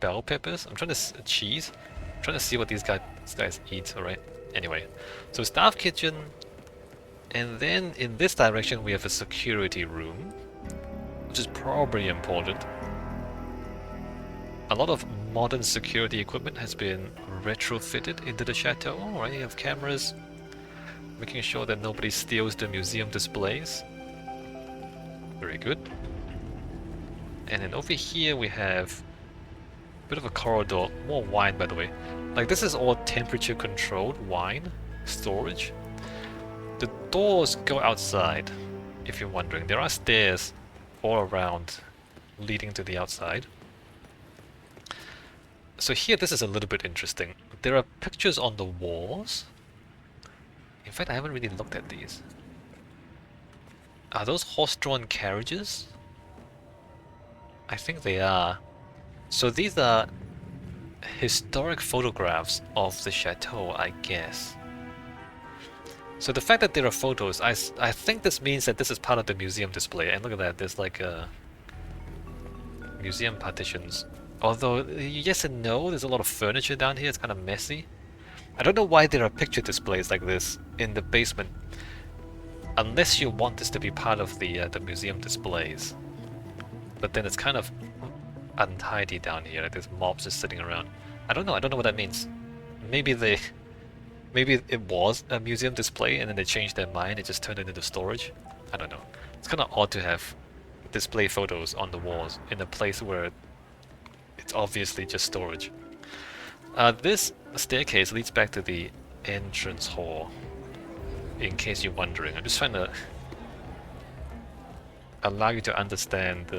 Bell peppers. I'm trying to cheese. I'm trying to see what these guys eat. All right. Anyway, so staff kitchen, and then in this direction we have a security room, which is probably important. A lot of modern security equipment has been retrofitted into the chateau. Right, you have cameras, making sure that nobody steals the museum displays. Very good. And then over here we have bit of a corridor, more wine by the way. Like this is all temperature controlled wine storage. The doors go outside, if you're wondering. There are stairs all around leading to the outside. So here this is a little bit interesting. There are pictures on the walls. In fact, I haven't really looked at these. Are those horse-drawn carriages? I think they are. So these are historic photographs of the chateau, I guess. So the fact that there are photos, I think this means that this is part of the museum display. And look at that, there's like museum partitions. Although, yes and no, there's a lot of furniture down here, it's kind of messy. I don't know why there are picture displays like this in the basement. Unless you want this to be part of the museum displays. But then it's kind of untidy down here, like there's mobs just sitting around. I don't know what that means. Maybe it was a museum display and then they changed their mind, it just turned it into storage. I don't know. It's kind of odd to have display photos on the walls in a place where it's obviously just storage. This staircase leads back to the entrance hall, in case you're wondering. I'm just trying to allow you to understand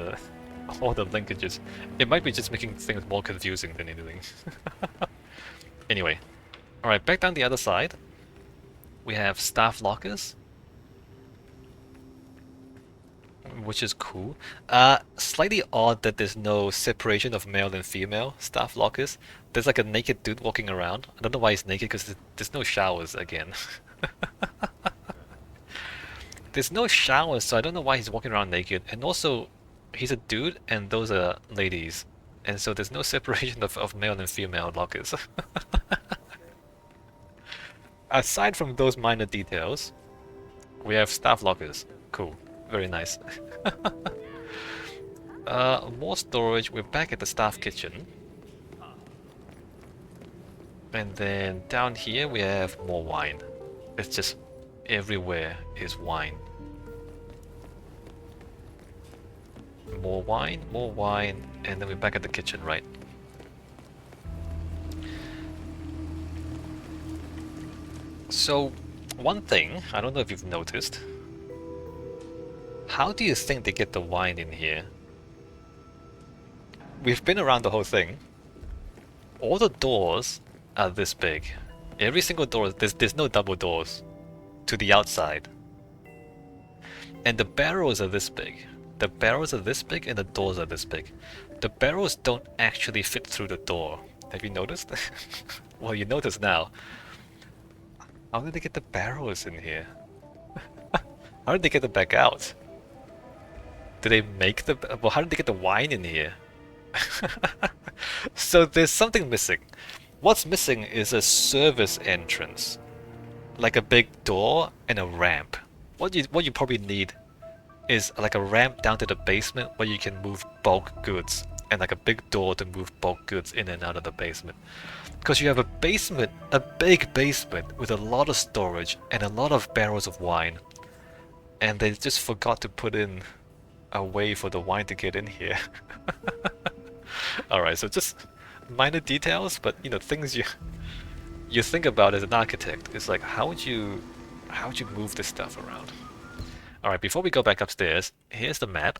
all the linkages. It might be just making things more confusing than anything. Anyway, alright, back down the other side, we have staff lockers, which is cool. Slightly odd that there's no separation of male and female staff lockers. There's like a naked dude walking around. I don't know why he's naked because there's no showers again. There's no showers, so I don't know why he's walking around naked. And also, he's a dude and those are ladies. And so there's no separation of male and female lockers. Aside from those minor details, we have staff lockers. Cool. Very nice. More storage. We're back at the staff kitchen. And then down here we have more wine. It's just everywhere is wine. More wine, and then we're back at the kitchen, right? So, one thing, I don't know if you've noticed, how do you think they get the wine in here? We've been around the whole thing. All the doors are this big. Every single door, there's no double doors to the outside. And the barrels are this big. The barrels are this big and the doors are this big. The barrels don't actually fit through the door. Have you noticed? Well, you notice now. How did they get the barrels in here? How did they get them back out? Did they make the... Well, how did they get the wine in here? So there's something missing. What's missing is a service entrance. Like a big door and a ramp. What you probably need is like a ramp down to the basement where you can move bulk goods. And like a big door to move bulk goods in and out of the basement. Because you have a basement, a big basement with a lot of storage and a lot of barrels of wine. And they just forgot to put in a way for the wine to get in here. Alright, so just minor details, but you know, things you think about as an architect. It's like, how would you move this stuff around? Alright, before we go back upstairs, here's the map.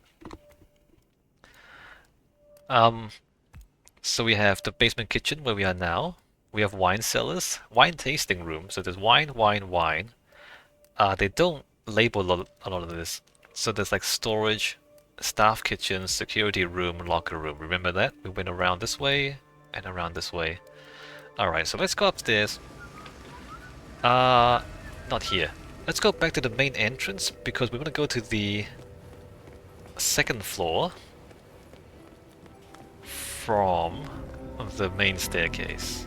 So we have the basement kitchen where we are now. We have wine cellars, wine tasting room. So there's wine. They don't label a lot of this. So there's like storage, staff kitchen, security room, locker room. Remember that? We went around this way and around this way. Alright, so let's go upstairs. Not here. Let's go back to the main entrance because we want to go to the second floor from the main staircase.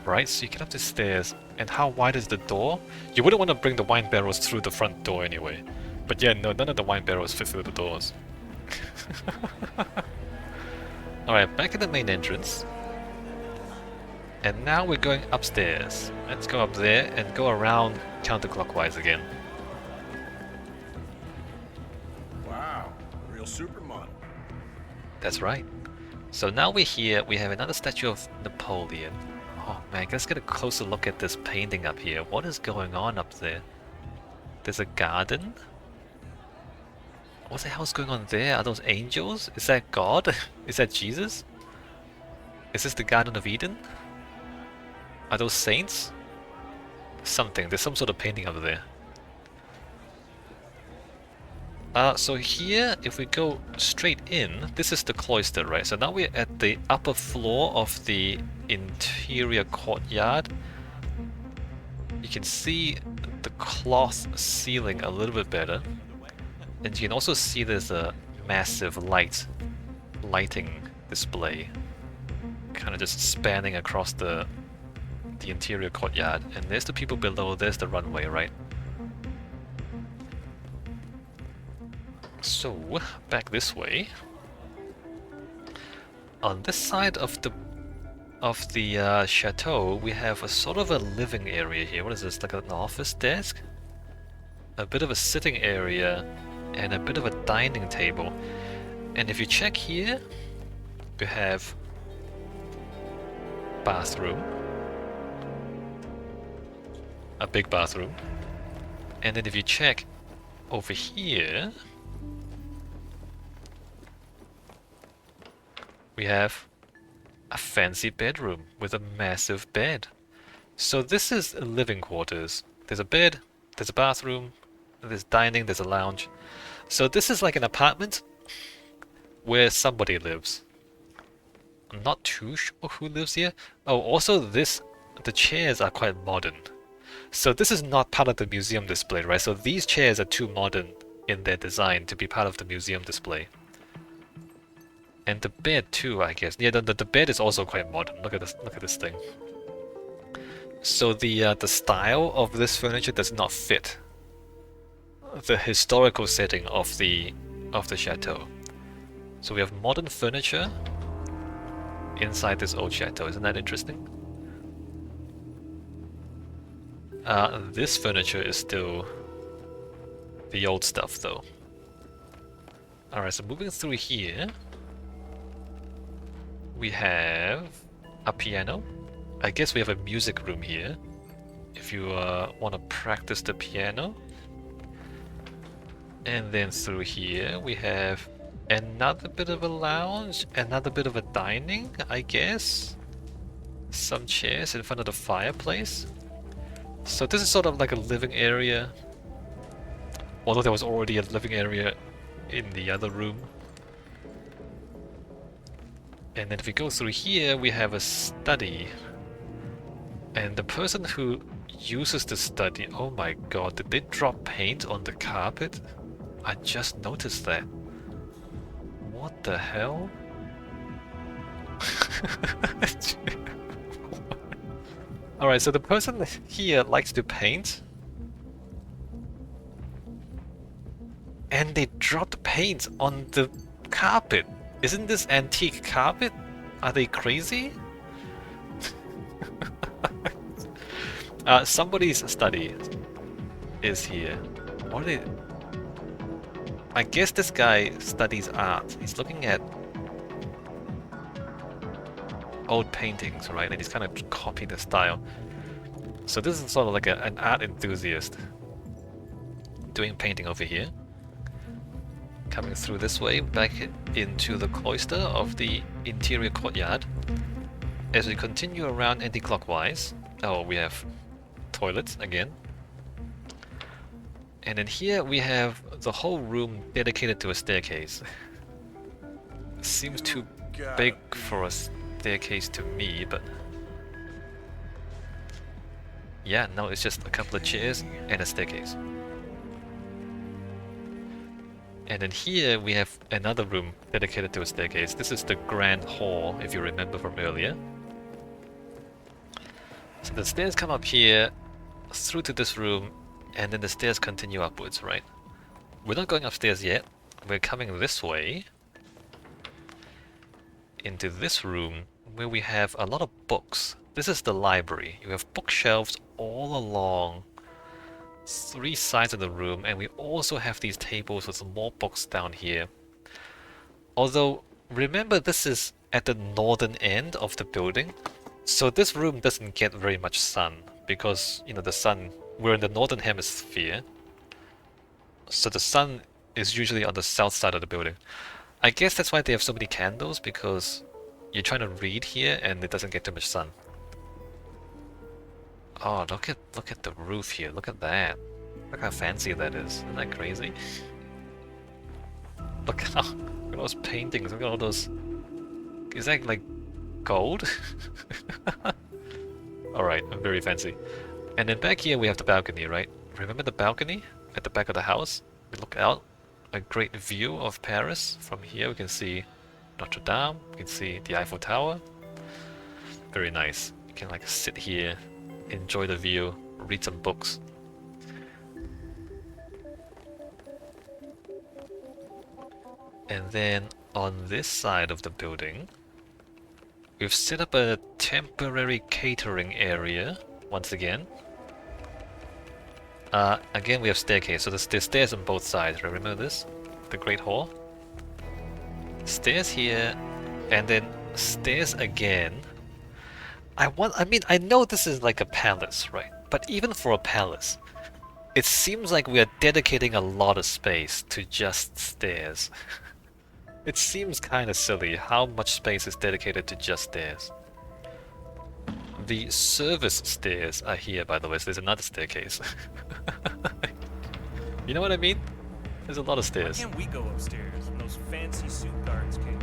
Right, so you get up the stairs, and how wide is the door? You wouldn't want to bring the wine barrels through the front door anyway. But yeah, no, none of the wine barrels fit through the doors. Alright, back at the main entrance. And now we're going upstairs. Let's go up there and go around counterclockwise again. Wow, real supermodel. That's right. So now we're here, we have another statue of Napoleon. Oh man, let's get a closer look at this painting up here. What is going on up there? There's a garden? What the hell's going on there? Are those angels? Is that God? Is that Jesus? Is this the Garden of Eden? Are those saints? Something. There's some sort of painting up there. So here, if we go straight in, this is the cloister, right? So now we're at the upper floor of the interior courtyard. You can see the cloth ceiling a little bit better. And you can also see there's a massive lighting display kind of just spanning across the interior courtyard. And there's the people below, there's the runway, right? So, back this way. On this side of the chateau, we have a sort of a living area here. What is this, like an office desk? A bit of a sitting area and a bit of a dining table. And if you check here, you have bathroom, a big bathroom. And then if you check over here, we have a fancy bedroom with a massive bed. So this is a living quarters. There's a bed, there's a bathroom, there's dining, there's a lounge. So this is like an apartment where somebody lives. I'm not too sure who lives here. Oh, also the chairs are quite modern. So this is not part of the museum display, right? So these chairs are too modern in their design to be part of the museum display. And the bed too, I guess. Yeah, the bed is also quite modern. Look at this thing. So the style of this furniture does not fit the historical setting of the chateau. So we have modern furniture inside this old chateau. Isn't that interesting? This furniture is still the old stuff though. Alright, so moving through here, we have a piano. I guess we have a music room here if you want to practice the piano. And then through here we have another bit of a lounge, another bit of a dining, I guess. Some chairs in front of the fireplace. So this is sort of like a living area, although there was already a living area in the other room. And then if we go through here, we have a study. And the person who uses the study, oh my god, did they drop paint on the carpet? I just noticed that. What the hell? Alright, so the person here likes to paint. And they dropped paint on the carpet. Isn't this antique carpet? Are they crazy? Somebody's study is here. What are they? I guess this guy studies art. He's looking at old paintings, right? And he's kind of copied the style. So this is sort of like an art enthusiast doing painting over here. Coming through this way, back into the cloister of the interior courtyard. As we continue around anti-clockwise, oh, we have toilets again. And then here we have the whole room dedicated to a staircase. Seems too big for a staircase to me, but yeah, no, it's just a couple of chairs and a staircase. And then here we have another room dedicated to a staircase. This is the grand hall, if you remember from earlier. So the stairs come up here, through to this room, and then the stairs continue upwards, right? We're not going upstairs yet. We're coming this way into this room where we have a lot of books. This is the library. You have bookshelves all along 3 sides of the room, and we also have these tables with more books down here. Although, remember, this is at the northern end of the building, so this room doesn't get very much sun because, you know, the sun, we're in the northern hemisphere, so the sun is usually on the south side of the building. I guess that's why they have so many candles, because you're trying to read here and it doesn't get too much sun. Oh, look at the roof here. Look at that. Look how fancy that is. Isn't that crazy? Look how look at those paintings. Look at all those. Is that like gold? All right, very fancy. And then back here we have the balcony, right? Remember the balcony at the back of the house? We look out, a great view of Paris. From here we can see Notre Dame. We can see the Eiffel Tower. Very nice. You can like sit here, enjoy the view, read some books. And then on this side of the building, we've set up a temporary catering area once again. Again we have staircase, so there's stairs on both sides. Remember this? The Great Hall? Stairs here, and then stairs again. I mean, I know this is like a palace, right? But even for a palace, it seems like we are dedicating a lot of space to just stairs. It seems kind of silly how much space is dedicated to just stairs. The service stairs are here, by the way, so there's another staircase. You know what I mean? There's a lot of Why stairs. can't we go upstairs when those fancy suit guards came?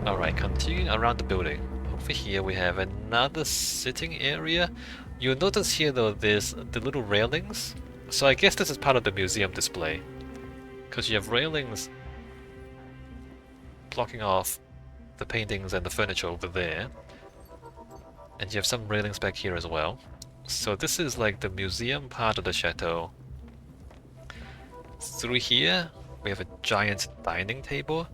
Alright, continuing around the building. Over here we have another sitting area. You'll notice here though there's the little railings. So I guess this is part of the museum display. Because you have railings blocking off the paintings and the furniture over there. And you have some railings back here as well. So this is like the museum part of the chateau. Through here, we have a giant dining table.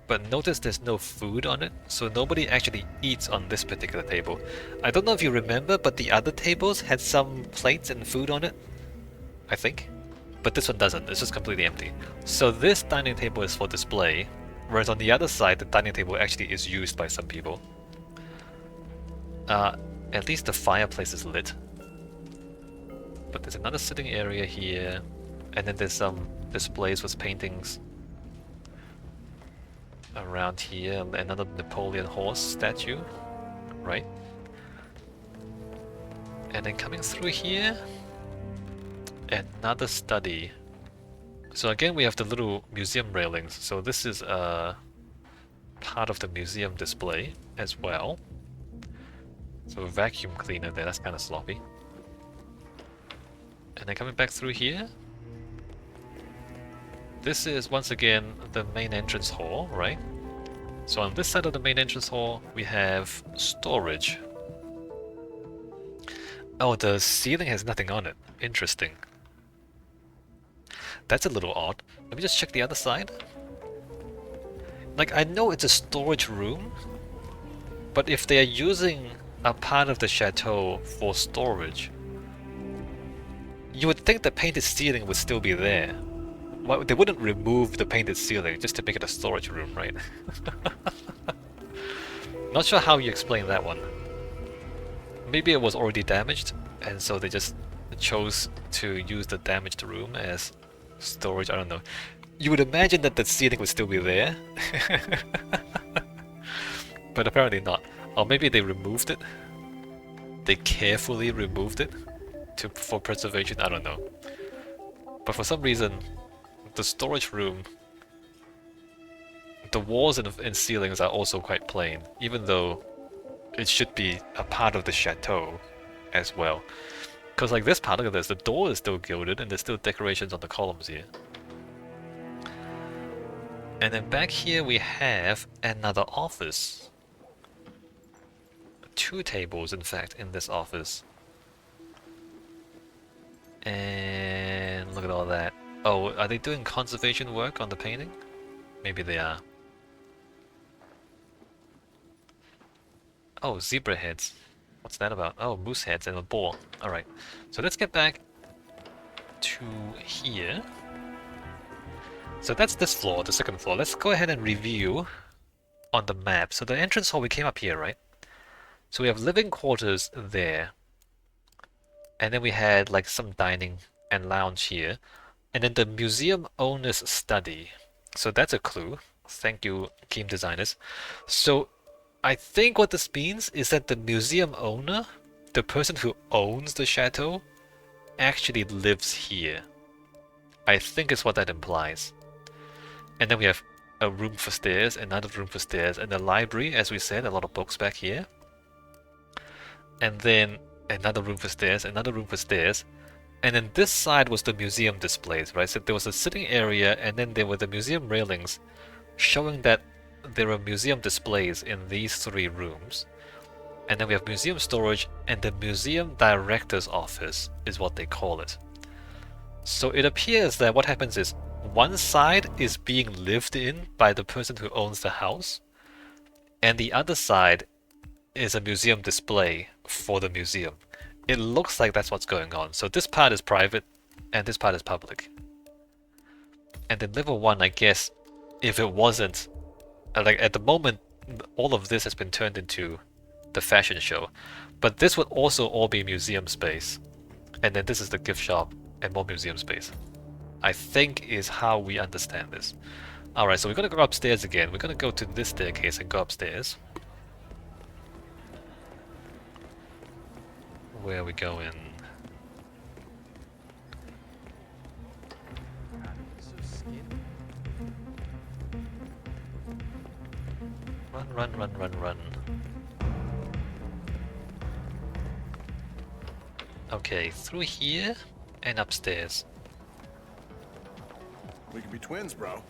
But notice there's no food on it, so nobody actually eats on this particular table. I don't know if you remember, but the other tables had some plates and food on it. I think. But this one doesn't, it's just completely empty. So this dining table is for display, whereas on the other side, the dining table actually is used by some people. At least the fireplace is lit. But there's another sitting area here, and then there's some displays with paintings around here. Another Napoleon horse statue, right? And then coming through here, another study. So again we have the little museum railings, so this is part of the museum display as well. So a vacuum cleaner there, that's kind of sloppy. And then coming back through here, this is once again the main entrance hall, right? So on this side of the main entrance hall we have storage. Oh, the ceiling has nothing on it. Interesting. That's a little odd. Let me just check the other side. Like, I know it's a storage room, but if they are using a part of the chateau for storage, you would think the painted ceiling would still be there. Why, they wouldn't remove the painted ceiling just to make it a storage room, right? Not sure how you explain that one. Maybe it was already damaged, and so they just chose to use the damaged room as storage, I don't know. You would imagine that the ceiling would still be there. But apparently not. Or maybe they removed it. They carefully removed it for preservation, I don't know. But for some reason, the storage room, the walls and ceilings are also quite plain, even though it should be a part of the chateau as well. Because like this part, look at this, the door is still gilded and there's still decorations on the columns here. And then back here we have another office. 2 tables, in fact, in this office. And look at all that. Oh, are they doing conservation work on the painting? Maybe they are. Oh, zebra heads. What's that about? Oh, moose heads and a boar. Alright, so let's get back to here. So that's this floor, the second floor. Let's go ahead and review on the map. So the entrance hall, we came up here, right? So we have living quarters there. And then we had like some dining and lounge here. And then the museum owner's study. So that's a clue. Thank you, game designers. So I think what this means is that the museum owner, the person who owns the chateau, actually lives here. I think is what that implies. And then we have a room for stairs, another room for stairs, and a library, as we said, a lot of books back here. And then another room for stairs, another room for stairs. And then this side was the museum displays, right? So there was a sitting area, and then there were the museum railings showing that there are museum displays in these 3 rooms. And then we have museum storage, and the museum director's office is what they call it. So it appears that what happens is one side is being lived in by the person who owns the house, and the other side is a museum display for the museum. It looks like that's what's going on. So this part is private, and this part is public. And then level 1, I guess, if it wasn't, like at the moment, all of this has been turned into the fashion show. But this would also all be museum space. And then this is the gift shop and more museum space. I think is how we understand this. Alright, so we're gonna go upstairs again. We're gonna go to this staircase and go upstairs. Where are we going? Run, run, run, run, run. Okay, through here and upstairs. We could be twins, bro.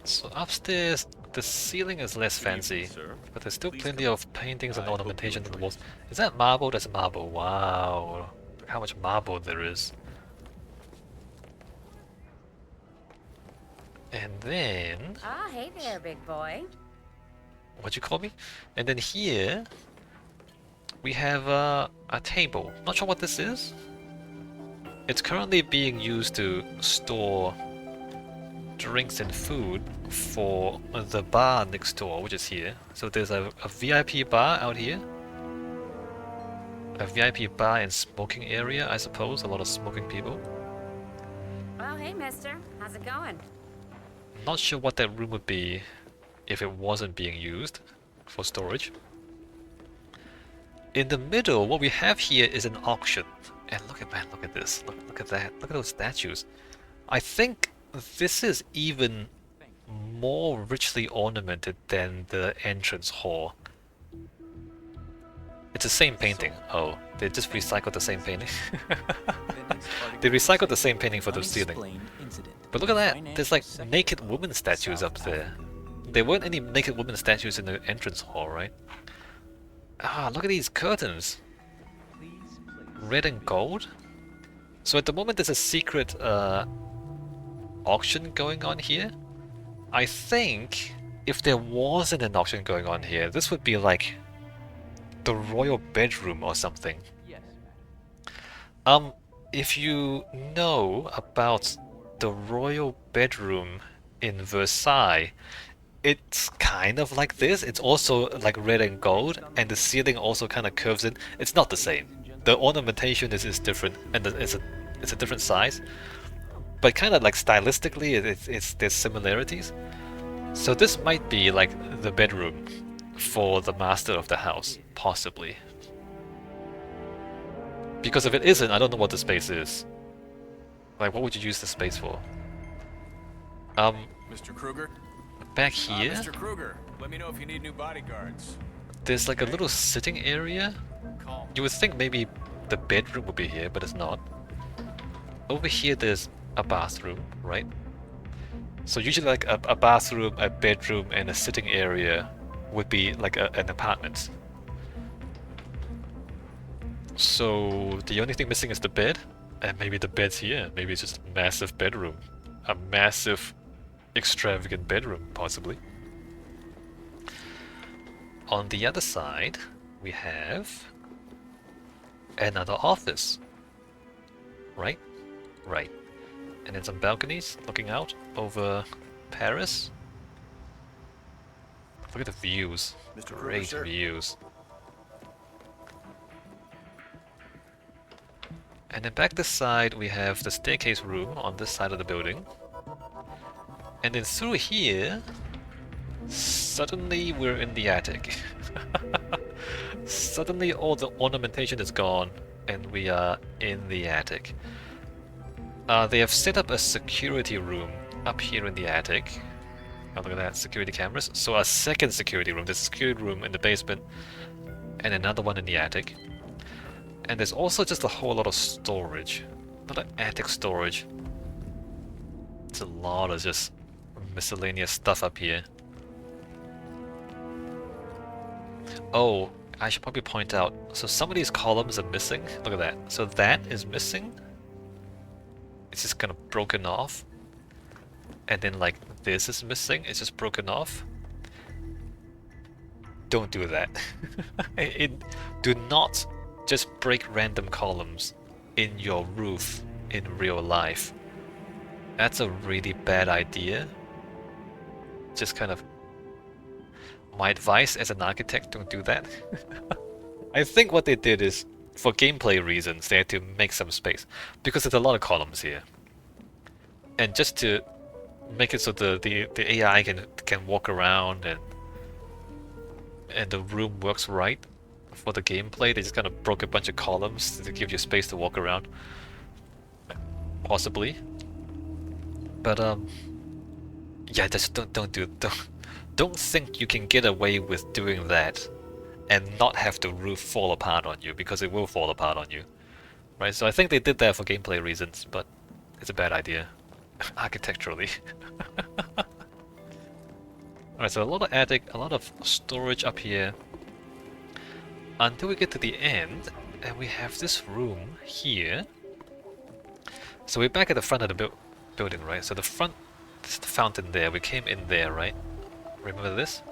So upstairs, the ceiling is less fancy, but there's still plenty of paintings and ornamentation on the walls. Is that marble? That's marble. Wow, look how much marble there is. And then... Ah, hey there, big boy. What'd you call me? And then here, we have a table. Not sure what this is. It's currently being used to store drinks and food for the bar next door, which is here. So there's a VIP bar out here. A VIP bar and smoking area, I suppose. A lot of smoking people. Well, hey, mister. How's it going? Not sure what that room would be if it wasn't being used for storage. In the middle, what we have here is an auction. And look at this. Look at that. Look at those statues. I think this is even more richly ornamented than the entrance hall. It's the same painting. Oh, they just recycled the same painting. They recycled the same painting for the ceiling. But look at that. There's like naked woman statues up there. There weren't any naked woman statues in the entrance hall, right? Ah, look at these curtains. Red and gold. So at the moment there's a secret auction going on here. I think if there wasn't an auction going on here, this would be like the royal bedroom or something. If you know about the royal bedroom in Versailles, it's kind of like this. It's also like red and gold, and the ceiling also kind of curves in. It's not the same. The ornamentation is different, and it's a different size. But kind of like stylistically, there's similarities. So this might be like the bedroom for the master of the house, possibly. Because if it isn't, I don't know what the space is. Like, what would you use the space for? Mr. Kruger? Back here, Mr. Kruger, let me know if you need new bodyguards. there's like a little sitting area. You would think maybe the bedroom would be here, but it's not. Over here there's a bathroom, right? So usually like a bathroom, a bedroom, and a sitting area would be like an apartment. So the only thing missing is the bed, and maybe the bed's here. Maybe it's just a massive bedroom. A massive, extravagant bedroom, possibly. On the other side, we have another office. Right? Right. And then some balconies looking out over Paris. Look at the views. Mr. Kruger, Great sir. views. And then back this side, we have the staircase room on this side of the building. And then through here, suddenly we're in the attic. Suddenly all the ornamentation is gone, and we are in the attic. They have set up a security room up here in the attic. Oh, look at that, security cameras. So a second security room. There's a security room in the basement and another one in the attic. And there's also just a whole lot of storage. A lot of attic storage. It's a lot of just miscellaneous stuff up here. Oh, I should probably point out, so some of these columns are missing. Look at that. So that is missing. It's just kind of broken off. And then like this is missing. It's just broken off. Don't do that. Do not just break random columns in your roof in real life. That's a really bad idea. Just kind of... My advice as an architect, don't do that. I think what they did is, for gameplay reasons, they had to make some space. Because there's a lot of columns here. And just to make it so the AI can walk around and the room works right for the gameplay, they just kind of broke a bunch of columns to give you space to walk around. Possibly. But yeah, just don't think you can get away with doing that and not have the roof fall apart on you, because it will fall apart on you. Right? So I think they did that for gameplay reasons, but it's a bad idea. Architecturally. Alright, so a lot of attic, a lot of storage up here. Until we get to the end, and we have this room here. So we're back at the front of the building, right? So the front, this is the fountain there. We came in there, right? Remember this?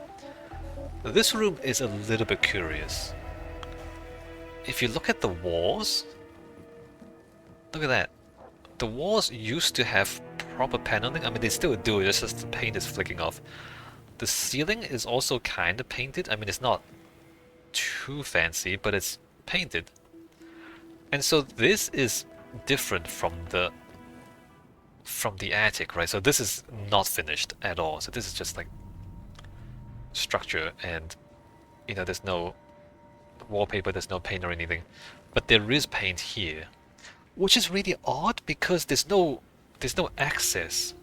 This room is a little bit curious. If you look at the walls, look at that. The walls used to have proper paneling. I mean, they still do, it's just the paint is flicking off. The ceiling is also kind of painted. I mean, it's not too fancy, but it's painted. And so this is different from the attic, right? So this is not finished at all. So this is just like structure, and you know, there's no wallpaper, there's no paint or anything. But there is paint here, which is really odd because there's no access.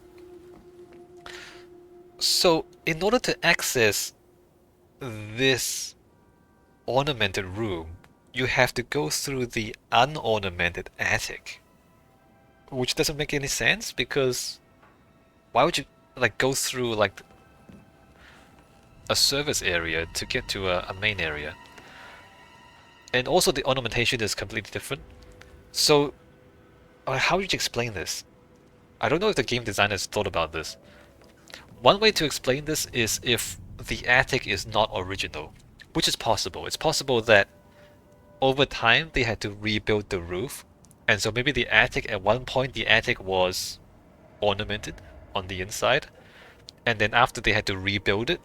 So in order to access this ornamented room, you have to go through the unornamented attic, which doesn't make any sense, because why would you like go through like a service area to get to a main area? And also the ornamentation is completely different. So how would you explain this? I don't know if the game designers thought about this. One way to explain this is if the attic is not original, which is possible. It's possible that over time they had to rebuild the roof, and so maybe the attic, at one point the attic was ornamented on the inside, and then after they had to rebuild it,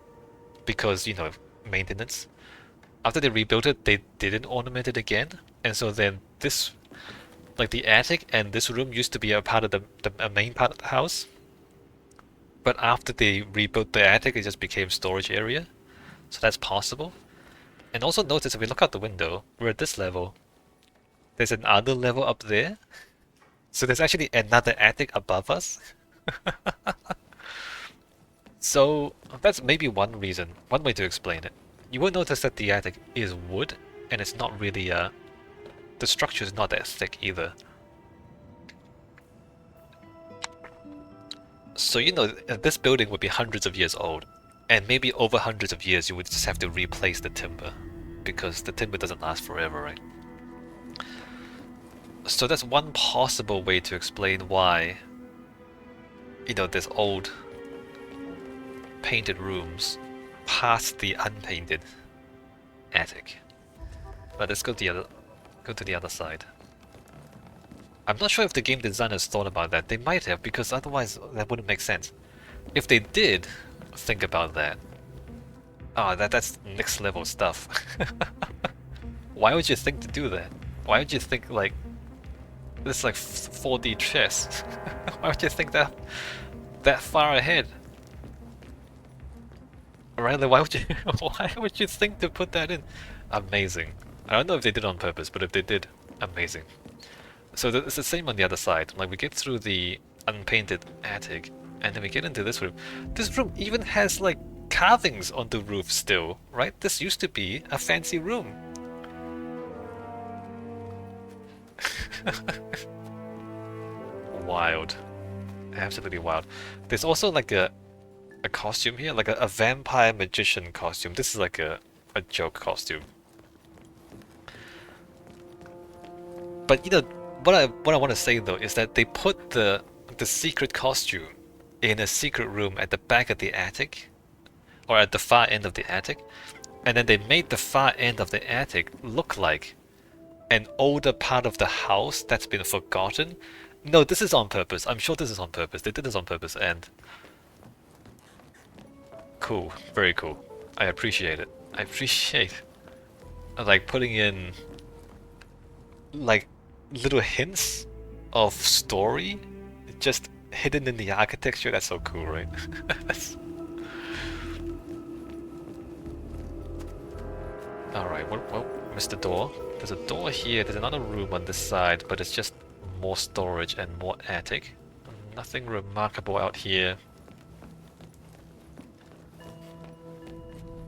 because, you know, maintenance, after they rebuilt it, they didn't ornament it again, and so then this, like the attic and this room used to be a part of the main part of the house, but after they rebuilt the attic, it just became storage area. So that's possible. And also notice, if we look out the window, we're at this level. There's another level up there. So there's actually another attic above us. So that's maybe one reason, one way to explain it. You will notice that the attic is wood, and it's not really the structure is not that thick either. So, you know, this building would be hundreds of years old, and maybe over hundreds of years you would just have to replace the timber, because the timber doesn't last forever, right? So that's one possible way to explain why, you know, there's old painted rooms past the unpainted attic. But let's go to the other side. I'm not sure if the game designers thought about that. They might have, because otherwise that wouldn't make sense. If they did think about that, that's next level stuff. Why would you think to do that? Why would you think like this is like 4D chess? Why would you think that far ahead? Right? Like, why would you think to put that in? Amazing. I don't know if they did it on purpose, but if they did, amazing. So it's the same on the other side. Like, we get through the unpainted attic, And then we get into this room. This room even has like carvings on the roof still, right? This used to be a fancy room. Wild. Absolutely wild. There's also like a costume here, like a vampire magician costume. This is like a joke costume. But you know, what I want to say though is that they put the secret costume in a secret room at the back of the attic, or at the far end of the attic, and then they made the far end of the attic look like an older part of the house that's been forgotten. No, this is on purpose. I'm sure this is on purpose. They did this on purpose, and cool, very cool. I appreciate it. I appreciate like putting in like little hints of story just hidden in the architecture. That's so cool, right? Alright, well, missed the door. There's a door here, there's another room on this side, but it's just more storage and more attic. Nothing remarkable out here.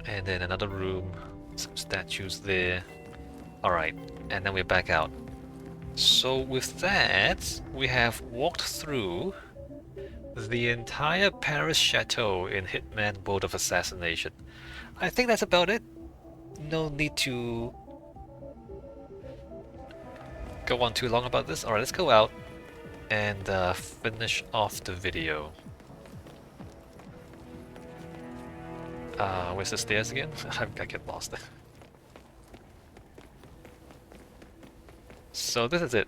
And then another room, some statues there. Alright, and then we're back out. So with that, we have walked through the entire Paris Chateau in Hitman World of Assassination. I think that's about it. No need to go on too long about this. Alright, let's go out and finish off the video. Where's the stairs again? I get lost. So this is it.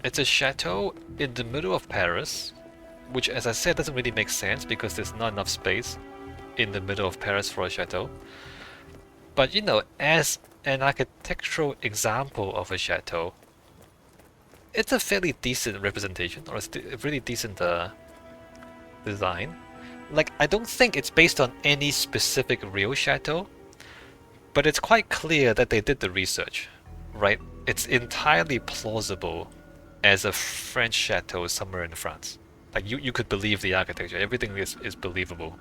It's a chateau in the middle of Paris, which, as I said, doesn't really make sense because there's not enough space in the middle of Paris for a chateau. But you know, as an architectural example of a chateau, it's a fairly decent representation, or a really decent design. Like, I don't think it's based on any specific real chateau, but it's quite clear that they did the research, right? It's entirely plausible as a French chateau somewhere in France. Like, you could believe the architecture, everything is believable.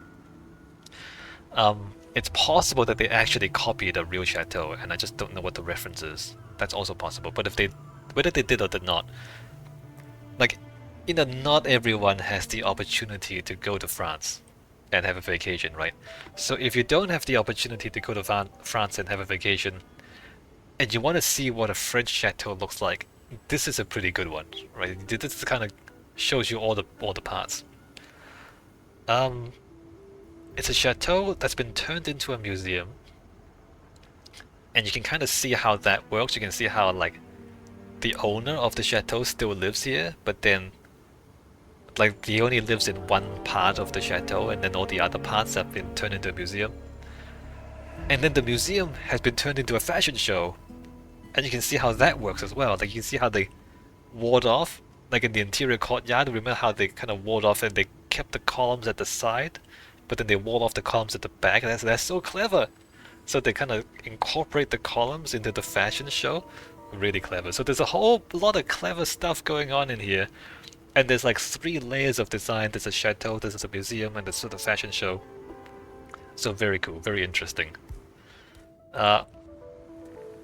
It's possible that they actually copied a real chateau, and I just don't know what the reference is. That's also possible, but whether they did or did not, like, you know, not everyone has the opportunity to go to France and have a vacation, right? So if you don't have the opportunity to go to France and have a vacation, and you want to see what a French chateau looks like, this is a pretty good one, right? This kind of shows you all the parts. It's a chateau that's been turned into a museum, and you can kind of see how that works. You can see how, like, the owner of the chateau still lives here, but then, like, he only lives in one part of the chateau, and then all the other parts have been turned into a museum. And then the museum has been turned into a fashion show, and you can see how that works as well. Like, you can see how they walled off, like in the interior courtyard. Remember how they kind of walled off and they kept the columns at the side, but then they walled off the columns at the back. That's so clever. So they kind of incorporate the columns into the fashion show. Really clever. So there's a whole lot of clever stuff going on in here, and there's like 3 layers of design. There's a chateau, there's a museum, and there's sort of fashion show. So very cool, very interesting.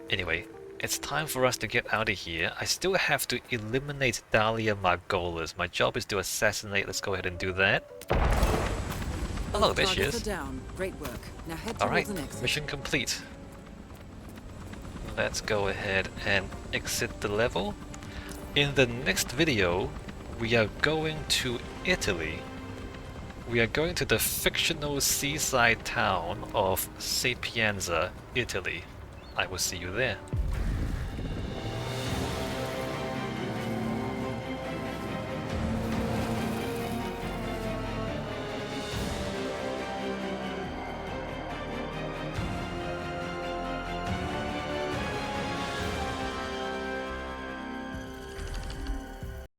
Anyway, it's time for us to get out of here. I still have to eliminate Dahlia Margolis. My job is to assassinate. Let's go ahead and do that. Hello, there she is. Down. Great work. Now head Alright, towards the next. mission complete. Let's go ahead and exit the level. In the next video, we are going to Italy. We are going to the fictional seaside town of Sapienza, Italy. I will see you there.